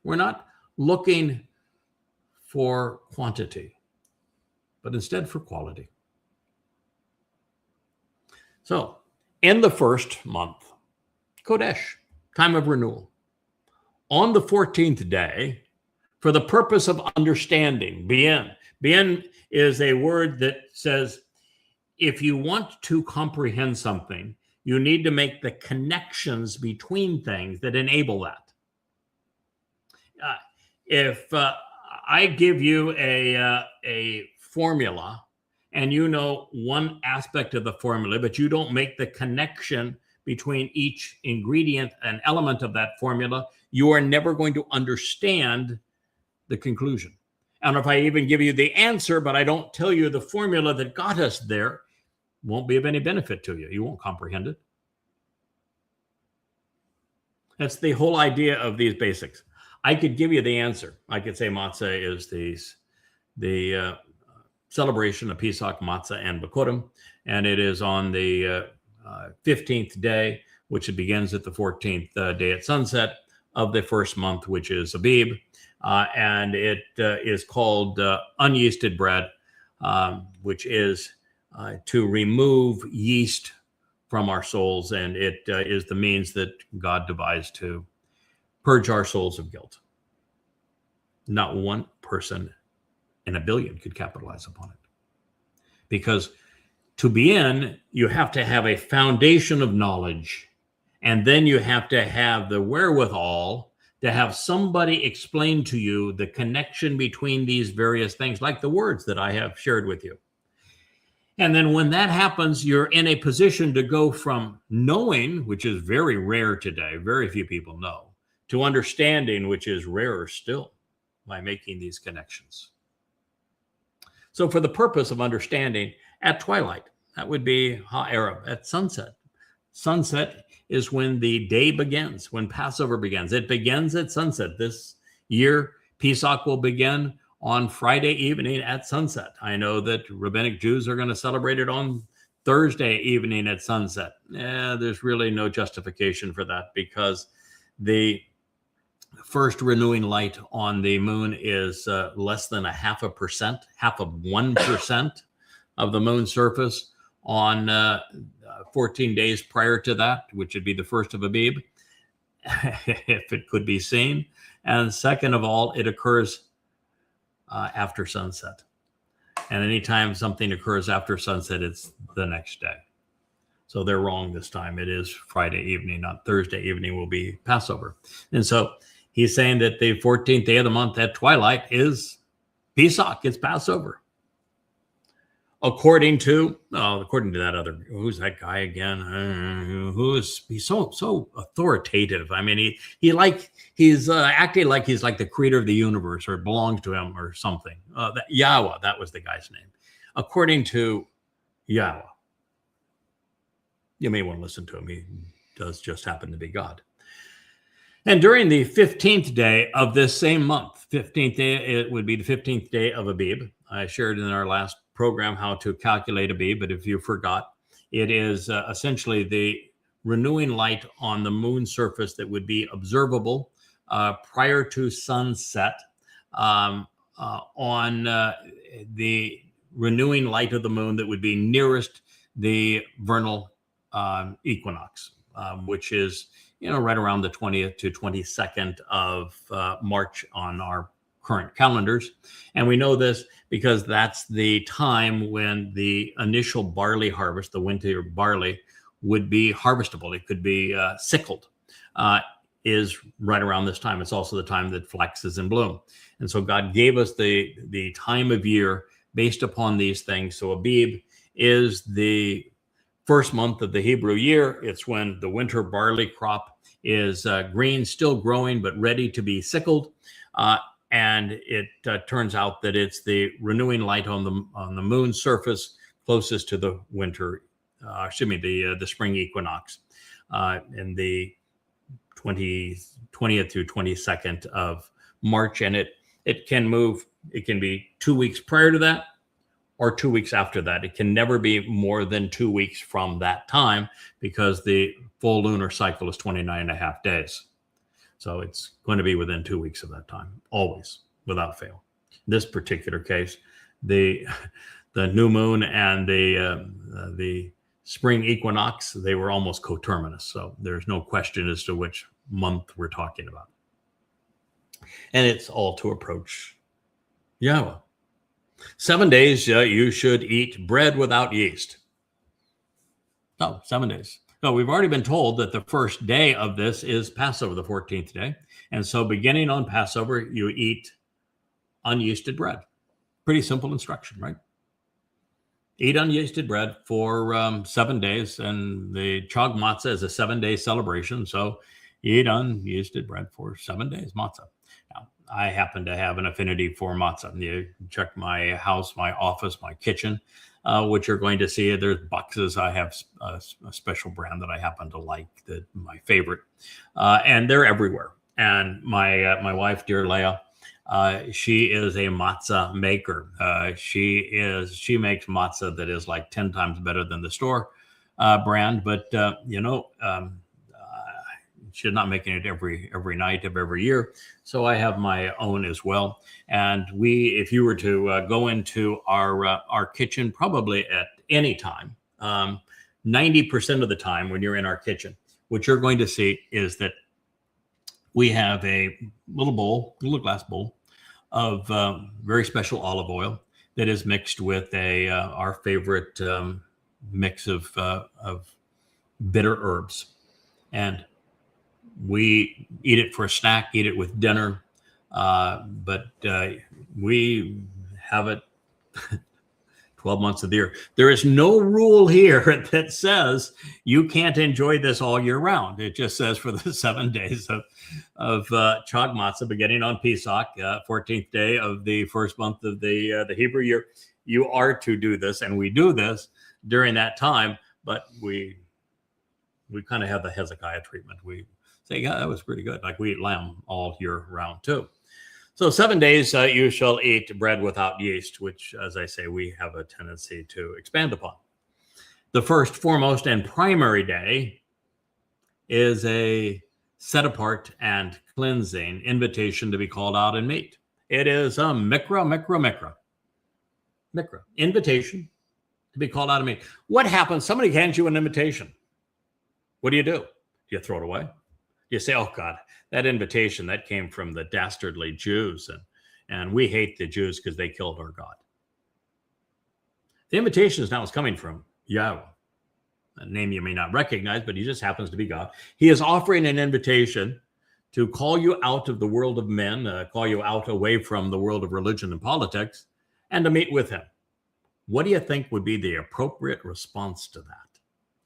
S4: We're not looking for quantity, but instead for quality. So, in the first month, Kodesh, time of renewal, on the 14th day, for the purpose of understanding, bien. Bien is a word that says, if you want to comprehend something, you need to make the connections between things that enable that. If I give you a formula and you know one aspect of the formula, but you don't make the connection between each ingredient and element of that formula, you are never going to understand the conclusion. And if I even give you the answer, but I don't tell you the formula that got us there, won't be of any benefit to you. You won't comprehend it. That's the whole idea of these basics. I could give you the answer. I could say matzah is the celebration of Pesach, matzah, and Bikurim, and it is on the 15th day, which it begins at the 14th day at sunset of the first month, which is Abyb, and it is called un-yeasted bread, which is to remove yeast from our souls, and it is the means that God devised to purge our souls of guilt. Not one person in a billion could capitalize upon it. Because to be in, you have to have a foundation of knowledge, and then you have to have the wherewithal to have somebody explain to you the connection between these various things, like the words that I have shared with you. And then when that happens, you're in a position to go from knowing, which is very rare today, very few people know, to understanding, which is rarer still, by making these connections. So for the purpose of understanding, at twilight, that would be Ha-Arab, at sunset. Sunset is when the day begins, when Passover begins. It begins at sunset. This year, Pesach will begin on Friday evening at sunset. I know that rabbinic Jews are going to celebrate it on Thursday evening at sunset. There's really no justification for that, because the first renewing light on the moon is less than 1% of the moon's surface on 14 days prior to that, which would be the first of Abyb, if it could be seen. And second of all, it occurs after sunset. And anytime something occurs after sunset, it's the next day. So they're wrong this time. It is Friday evening, not Thursday evening will be Passover. And so he's saying that the 14th day of the month at twilight is Pesach, it's Passover. According to that other, who's that guy again? He's so authoritative. I mean, he's acting like he's like the creator of the universe, or it belongs to him or something. Yahowah, that was the guy's name. According to Yahowah, you may want to listen to him. He does just happen to be God. And during the 15th day of this same month, 15th day, it would be the 15th day of Abyb. I shared in our last program how to calculate Abyb, but if you forgot, it is essentially the renewing light on the moon surface that would be observable prior to sunset on the renewing light of the moon that would be nearest the vernal equinox, which is right around the 20th to 22nd of March on our current calendars. And we know this because that's the time when the initial barley harvest, the winter barley, would be harvestable. It could be sickled, is right around this time. It's also the time that flax is in bloom. And so God gave us the time of year based upon these things. So Abyb is the first month of the Hebrew year. It's when the winter barley crop is green, still growing, but ready to be sickled. And it turns out that it's the renewing light on the moon's surface closest to the winter, the spring equinox, in the 20th to 22nd of March. And it can move. It can be 2 weeks prior to that or 2 weeks after that. It can never be more than 2 weeks from that time, because the full lunar cycle is 29.5 days. So it's going to be within 2 weeks of that time, always, without fail. In this particular case, the new moon and the spring equinox, they were almost coterminous. So there's no question as to which month we're talking about. And it's all to approach Yahowah. 7 days you should eat bread without yeast. 7 days. So we've already been told that the first day of this is Passover, the 14th day. And so beginning on Passover, you eat un-yeasted bread. Pretty simple instruction, right? Eat un-yeasted bread for 7 days. And the Chag Matsah is a 7-day celebration. So eat un-yeasted bread for 7 days, matzah. Now, I happen to have an affinity for matzah. You check my house, my office, my kitchen. Which you're going to see there's boxes. I have a special brand that I happen to like, that my favorite, and they're everywhere. And my wife, dear Leah, she is a matzah maker. She makes matzah that is like 10 times better than the store brand. But she's not making it every night of every year. So I have my own as well. And if you were to go into our kitchen, probably at any time, 90% of the time when you're in our kitchen, what you're going to see is that we have a little glass bowl of very special olive oil that is mixed with our favorite mix of bitter herbs. And we eat it for a snack, eat it with dinner, but we have it 12 months of the year. There is no rule here that says you can't enjoy this all year round. It just says for the 7 days of Chag Matsah, beginning on Pesach, 14th day of the first month of the Hebrew year, you are to do this, and we do this during that time, but we kind of have the Hezekiah treatment. We say, yeah, that was pretty good. Like we eat lamb all year round too. So 7 days you shall eat bread without yeast, which, as I say, we have a tendency to expand upon. The first, foremost, and primary day is a set apart and cleansing invitation to be called out and meet. It is a mikra, invitation to be called out and meet. What happens? Somebody hands you an invitation. What do? Do you throw it away? You say, oh God, that invitation, that came from the dastardly Jews, and we hate the Jews because they killed our God. The invitation is now coming from Yahowah, a name you may not recognize, but he just happens to be God. He is offering an invitation to call you out of the world of men, call you out away from the world of religion and politics, and to meet with him. What do you think would be the appropriate response to that?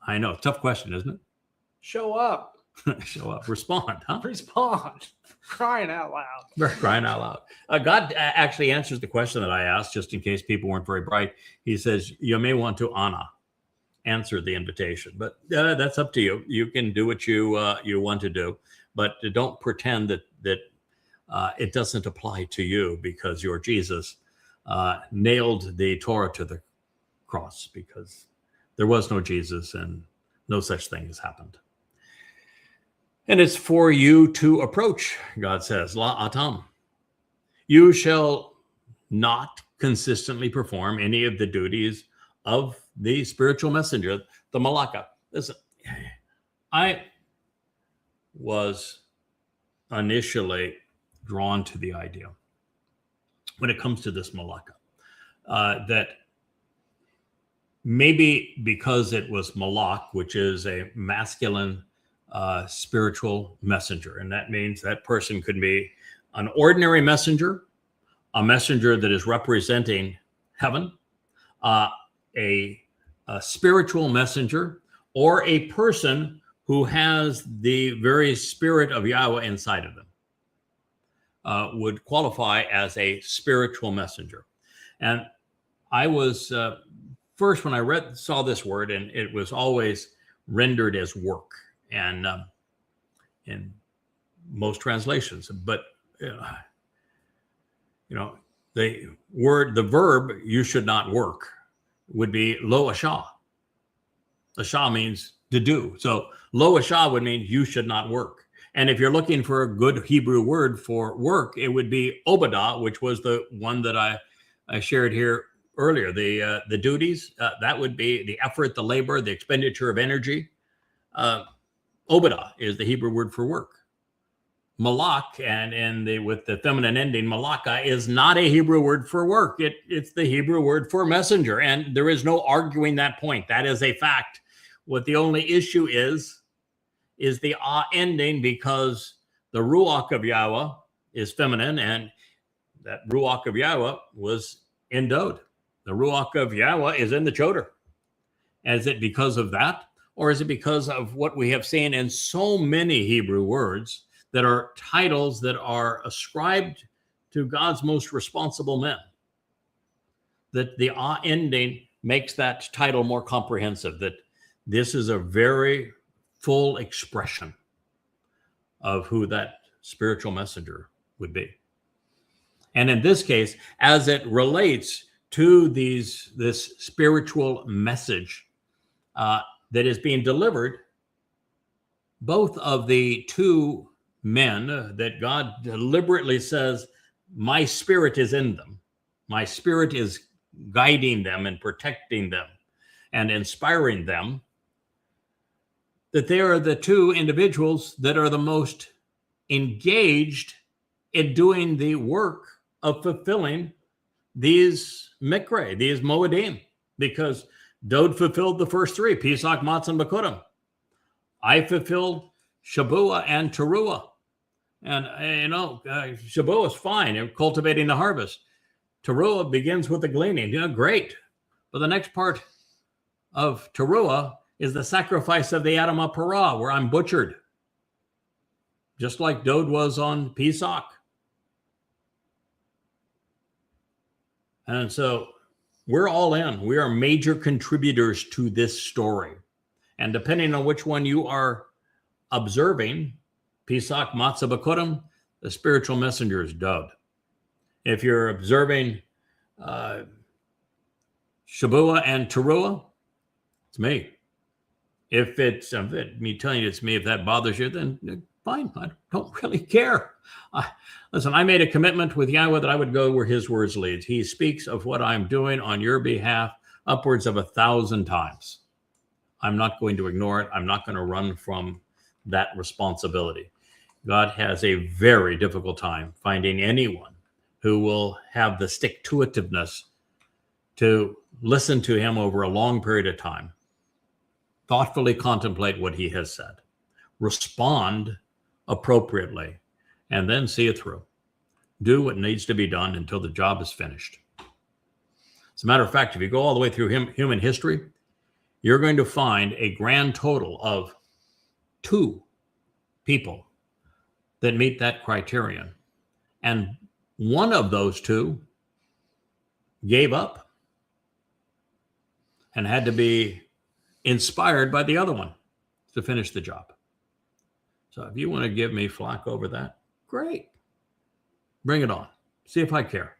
S4: I know, tough question, isn't it?
S5: Show up.
S4: Show up, respond, huh?
S5: Respond. Crying out loud.
S4: We're crying out loud. God actually answers the question that I asked, just in case people weren't very bright. He says, you may want to answer the invitation, but that's up to you. You can do what you want to do, but don't pretend that it doesn't apply to you because your Jesus nailed the Towrah to the cross, because there was no Jesus and no such thing has happened. And it's for you to approach, God says, la atam. You shall not consistently perform any of the duties of the spiritual messenger, the malaka. Listen, I was initially drawn to the idea when it comes to this malaka, that maybe because it was malak, which is a masculine spiritual messenger, and that means that person could be an ordinary messenger, a messenger that is representing heaven, a spiritual messenger, or a person who has the very spirit of Yahowah inside of them, would qualify as a spiritual messenger. And I was first, when I saw this word, and it was always rendered as work, and in most translations, but the verb "you should not work" would be lo asha. Asha means to do, so lo asha would mean you should not work. And if you're looking for a good Hebrew word for work, it would be obadah, which was the one that I shared here earlier. The duties, that would be the effort, the labor, the expenditure of energy. Obadah is the Hebrew word for work. Malak, and with the feminine ending, malaka, is not a Hebrew word for work. It's the Hebrew word for messenger, and there is no arguing that point. That is a fact. What the only issue is the ending, because the Ruach of Yahowah is feminine, and that Ruach of Yahowah was in Dowd. The Ruach of Yahowah is in the Choder. Is it because of that? Or is it because of what we have seen in so many Hebrew words that are titles that are ascribed to God's most responsible men, that the ending makes that title more comprehensive, that this is a very full expression of who that spiritual messenger would be. And in this case, as it relates to this spiritual message that is being delivered, both of the two men that God deliberately says, my spirit is in them. My spirit is guiding them and protecting them and inspiring them, that they are the two individuals that are the most engaged in doing the work of fulfilling these mikre, these Mowedym, because Dowd fulfilled the first three, Pesach, Matzah, and Bikurim. I fulfilled Shabuah and Towrah. And, Shabuah is fine in cultivating the harvest. Towrah begins with the gleaning. Great. But the next part of Towrah is the sacrifice of the Adam Parah, where I'm butchered, just like Dowd was on Pesach. And so We're all in. We are major contributors to this story. And depending on which one you are observing, Pesach Matzah B'Kodem, the spiritual messenger is Dowd. If you're observing Shabbat and Towrah, it's me. If it's me telling you it's me, if that bothers you, then fine. I don't really care. Listen, I made a commitment with Yahowah that I would go where his words lead. He speaks of what I'm doing on your behalf upwards of 1,000 times. I'm not going to ignore it. I'm not going to run from that responsibility. God has a very difficult time finding anyone who will have the stick-to-itiveness to listen to him over a long period of time, thoughtfully contemplate what he has said, respond appropriately, and then see it through. Do what needs to be done until the job is finished. As a matter of fact, if you go all the way through human history, you're going to find a grand total of 2 people that meet that criterion. And one of those 2 gave up and had to be inspired by the other one to finish the job. So if you want to give me flack over that, great. Bring it on. See if I care.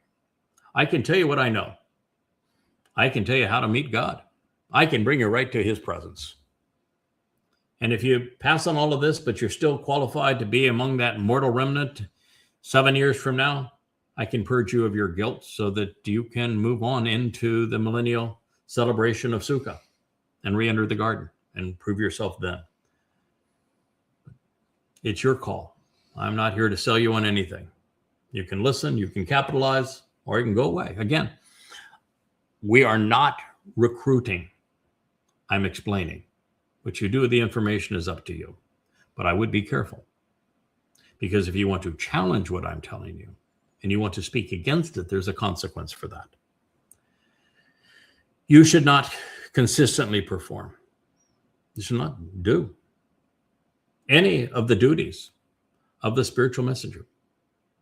S4: I can tell you what I know. I can tell you how to meet God. I can bring you right to his presence. And if you pass on all of this, but you're still qualified to be among that mortal remnant 7 years from now, I can purge you of your guilt so that you can move on into the millennial celebration of Sukkah and re-enter the garden and prove yourself then. It's your call. I'm not here to sell you on anything. You can listen, you can capitalize, or you can go away. Again, we are not recruiting. I'm explaining. What you do with the information is up to you. But I would be careful. Because if you want to challenge what I'm telling you and you want to speak against it, there's a consequence for that. You should not consistently perform. You should not do any of the duties of the spiritual messenger.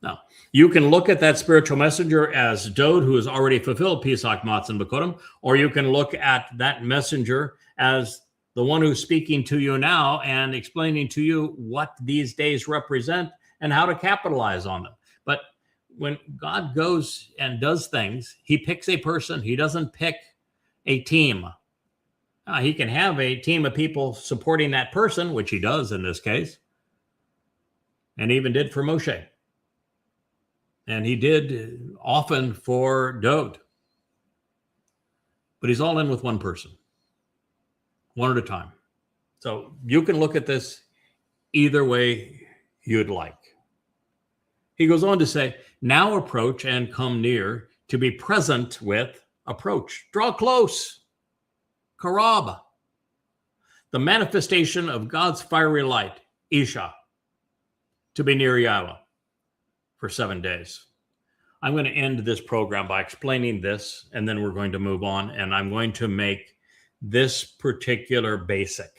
S4: Now, you can look at that spiritual messenger as Dowd, who has already fulfilled Pesach Matzah B'Kodem, or you can look at that messenger as the one who's speaking to you now and explaining to you what these days represent and how to capitalize on them. But when God goes and does things, he picks a person. He doesn't pick a team. He can have a team of people supporting that person, which he does in this case, and even did for Moshe. And he did often for Dowd. But he's all in with one person, one at a time. So you can look at this either way you'd like. He goes on to say, now approach and come near to be present with, approach, draw close, karab, the manifestation of God's fiery light, Isha, to be near Yahowah for 7 days. I'm going to end this program by explaining this, and then we're going to move on, and I'm going to make this particular basic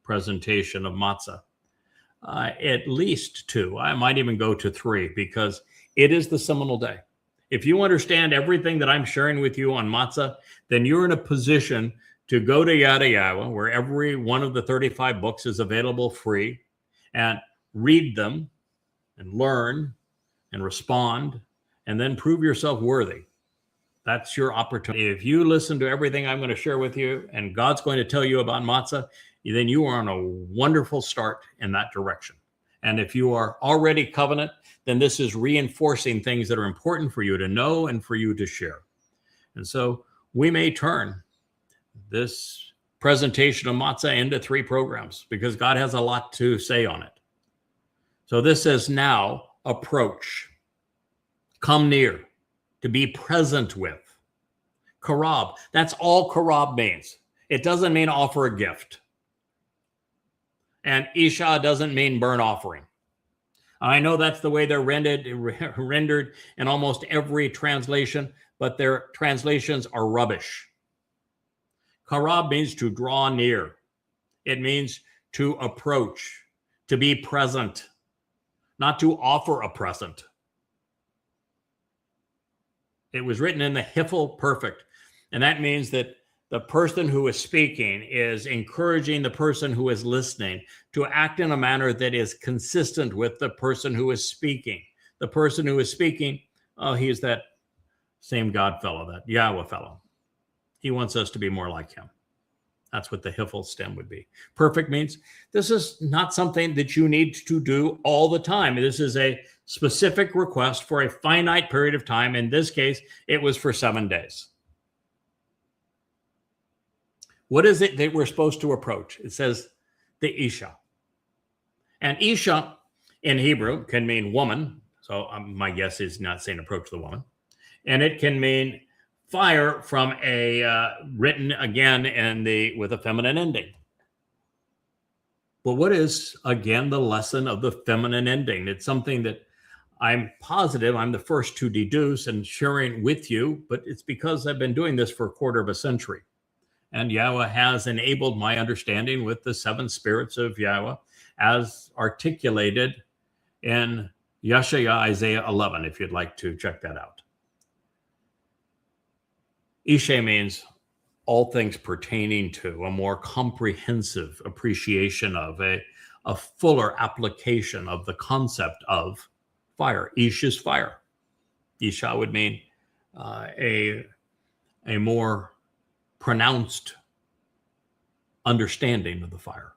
S4: presentation of matzah at least 2. I might even go to 3, because it is the seminal day. If you understand everything that I'm sharing with you on matzah, then you're in a position to go to Yahowah, where every one of the 35 books is available free, and read them and learn and respond, and then prove yourself worthy. That's your opportunity. If you listen to everything I'm going to share with you, and God's going to tell you about matzah, then you are on a wonderful start in that direction. And if you are already covenant, then this is reinforcing things that are important for you to know and for you to share. And so we may turn this presentation of matzah into 3 programs, because God has a lot to say on it. So this says, now approach, come near, to be present with. Karab, that's all karab means. It doesn't mean offer a gift. And Isha doesn't mean burnt offering. I know that's the way they're rendered in almost every translation, but their translations are rubbish. Karab means to draw near. It means to approach, to be present, not to offer a present. It was written in the Hiffle Perfect. And that means that the person who is speaking is encouraging the person who is listening to act in a manner that is consistent with the person who is speaking. The person who is speaking, oh, he's that same God fellow, that Yahweh fellow. He wants us to be more like him. That's what the Hiffel stem would be. Perfect means this is not something that you need to do all the time. This is a specific request for a finite period of time. In this case, it was for 7 days. What is it that we're supposed to approach? It says the Isha. And Isha in Hebrew can mean woman. So my guess is not saying approach the woman. And it can mean fire from a written again with a feminine ending. But what is, again, the lesson of the feminine ending? It's something that I'm positive I'm the first to deduce and sharing with you, but it's because I've been doing this for a quarter of a century. And Yahweh has enabled my understanding with the 7 spirits of Yahweh as articulated in Isaiah 11, if you'd like to check that out. Ishe means all things pertaining to, a more comprehensive appreciation of, a fuller application of the concept of fire. Ish is fire. Isha would mean a more pronounced understanding of the fire,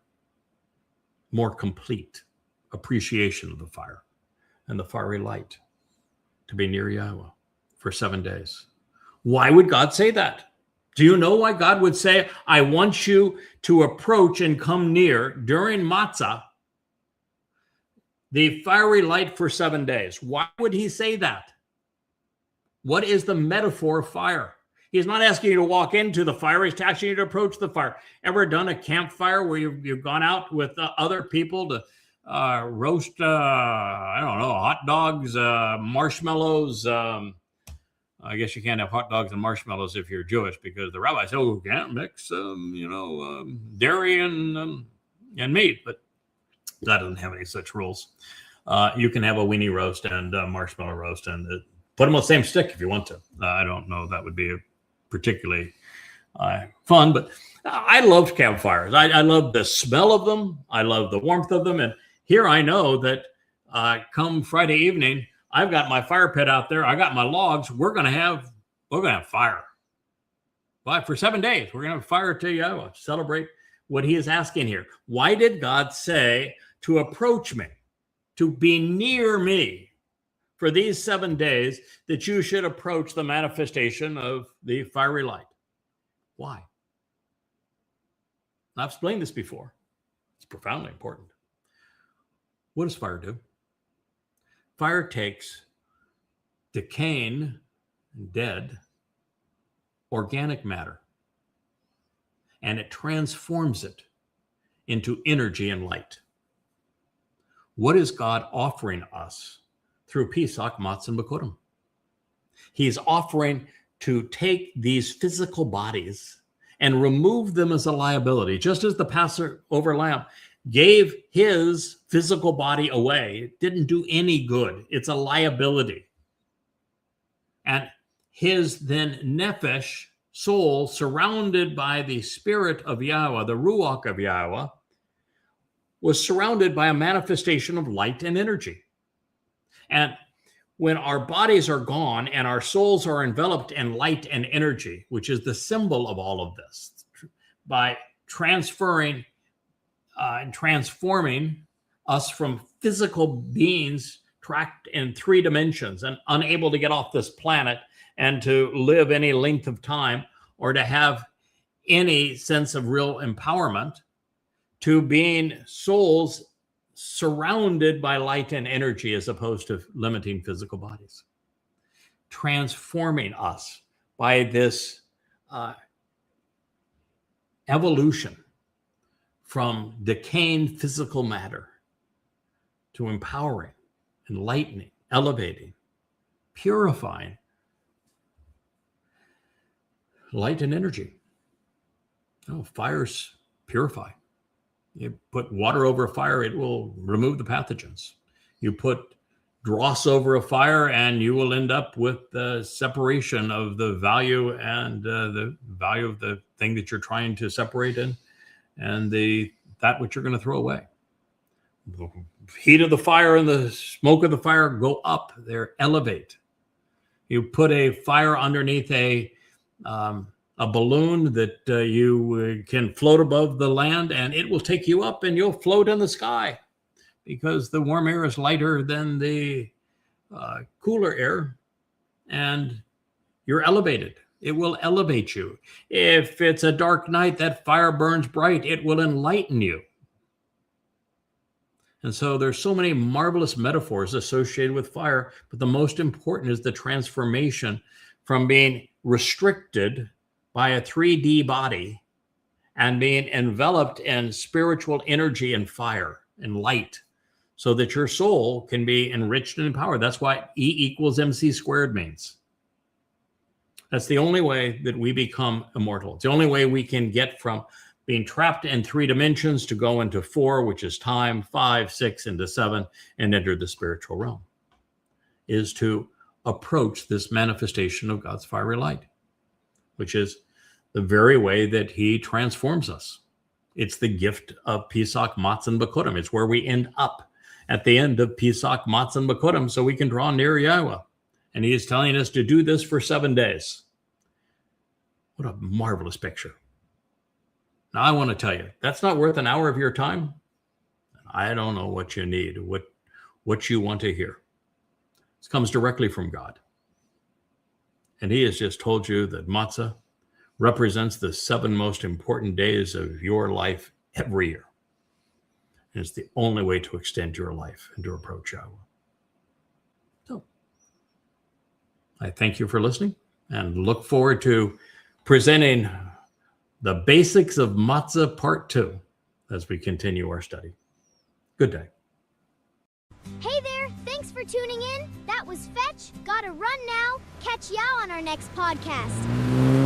S4: more complete appreciation of the fire and the fiery light, to be near Yahweh for 7 days. Why would God say that? Do you know why God would say, I want you to approach and come near during Matzah, the fiery light for 7 days? Why would he say that? What is the metaphor of fire? He's not asking you to walk into the fire. He's asking you to approach the fire. Ever done a campfire where you've gone out with other people to roast, I don't know, hot dogs, marshmallows? I guess you can't have hot dogs and marshmallows if you're Jewish, because the rabbi said, oh, you can't mix, dairy and meat. But that doesn't have any such rules. You can have a weenie roast and marshmallow roast and put them on the same stick if you want to. I don't know. That would be particularly fun, but I love campfires. I love the smell of them. I love the warmth of them. And here I know that come Friday evening, I've got my fire pit out there. I got my logs. We're gonna have fire. But for 7 days, we're gonna have fire to Yahweh, celebrate what he is asking here. Why did God say to approach me, to be near me for these 7 days, that you should approach the manifestation of the fiery light? Why? I've explained this before. It's profoundly important. What does fire do? Fire takes decaying, dead, organic matter, and it transforms it into energy and light. What is God offering us through Pesach, Matzah, and Bikurim? He's offering to take these physical bodies and remove them as a liability, just as the Passover lamb gave his physical body away. It didn't do any good. It's a liability. And his then nephesh, soul, surrounded by the spirit of Yahweh, the Ruach of Yahweh, was surrounded by a manifestation of light and energy. And when our bodies are gone and our souls are enveloped in light and energy, which is the symbol of all of this, by transferring and transforming us from physical beings trapped in 3 dimensions and unable to get off this planet and to live any length of time or to have any sense of real empowerment, to being souls surrounded by light and energy as opposed to limiting physical bodies. Transforming us by this evolution from decaying physical matter to empowering, enlightening, elevating, purifying light and energy. Oh, fires purify. You put water over a fire, it will remove the pathogens. You put dross over a fire, and you will end up with the separation of the value and the value of the thing that you're trying to separate in, and that which you're going to throw away. The heat of the fire and the smoke of the fire go up; they elevate. You put a fire underneath a balloon that you can float above the land, and it will take you up, and you'll float in the sky, because the warm air is lighter than the cooler air, and you're elevated. It will elevate you. If it's a dark night, that fire burns bright. It will enlighten you. And so there's so many marvelous metaphors associated with fire, but the most important is the transformation from being restricted by a 3D body and being enveloped in spiritual energy and fire and light, so that your soul can be enriched and empowered. That's what E = MC squared means. That's the only way that we become immortal. It's the only way we can get from being trapped in 3 dimensions to go into 4, which is time, 5, 6, into 7, and enter the spiritual realm, is to approach this manifestation of God's fiery light, which is the very way that he transforms us. It's the gift of Basics Matsah and Bikurim. It's where we end up at the end of Basics Matsah and Bikurim, so we can draw near Yahowah. And he is telling us to do this for 7 days. What a marvelous picture. Now, I want to tell you, that's not worth an hour of your time. I don't know what you need, what you want to hear. This comes directly from God. And he has just told you that Matzah represents the 7 most important days of your life every year. And it's the only way to extend your life and to approach Yahowah. So, I thank you for listening and look forward to presenting the Basics of Matzah Part 2 as we continue our study. Good day.
S6: Hey there, thanks for tuning in. That was Fetch. Gotta run now. Catch y'all on our next podcast.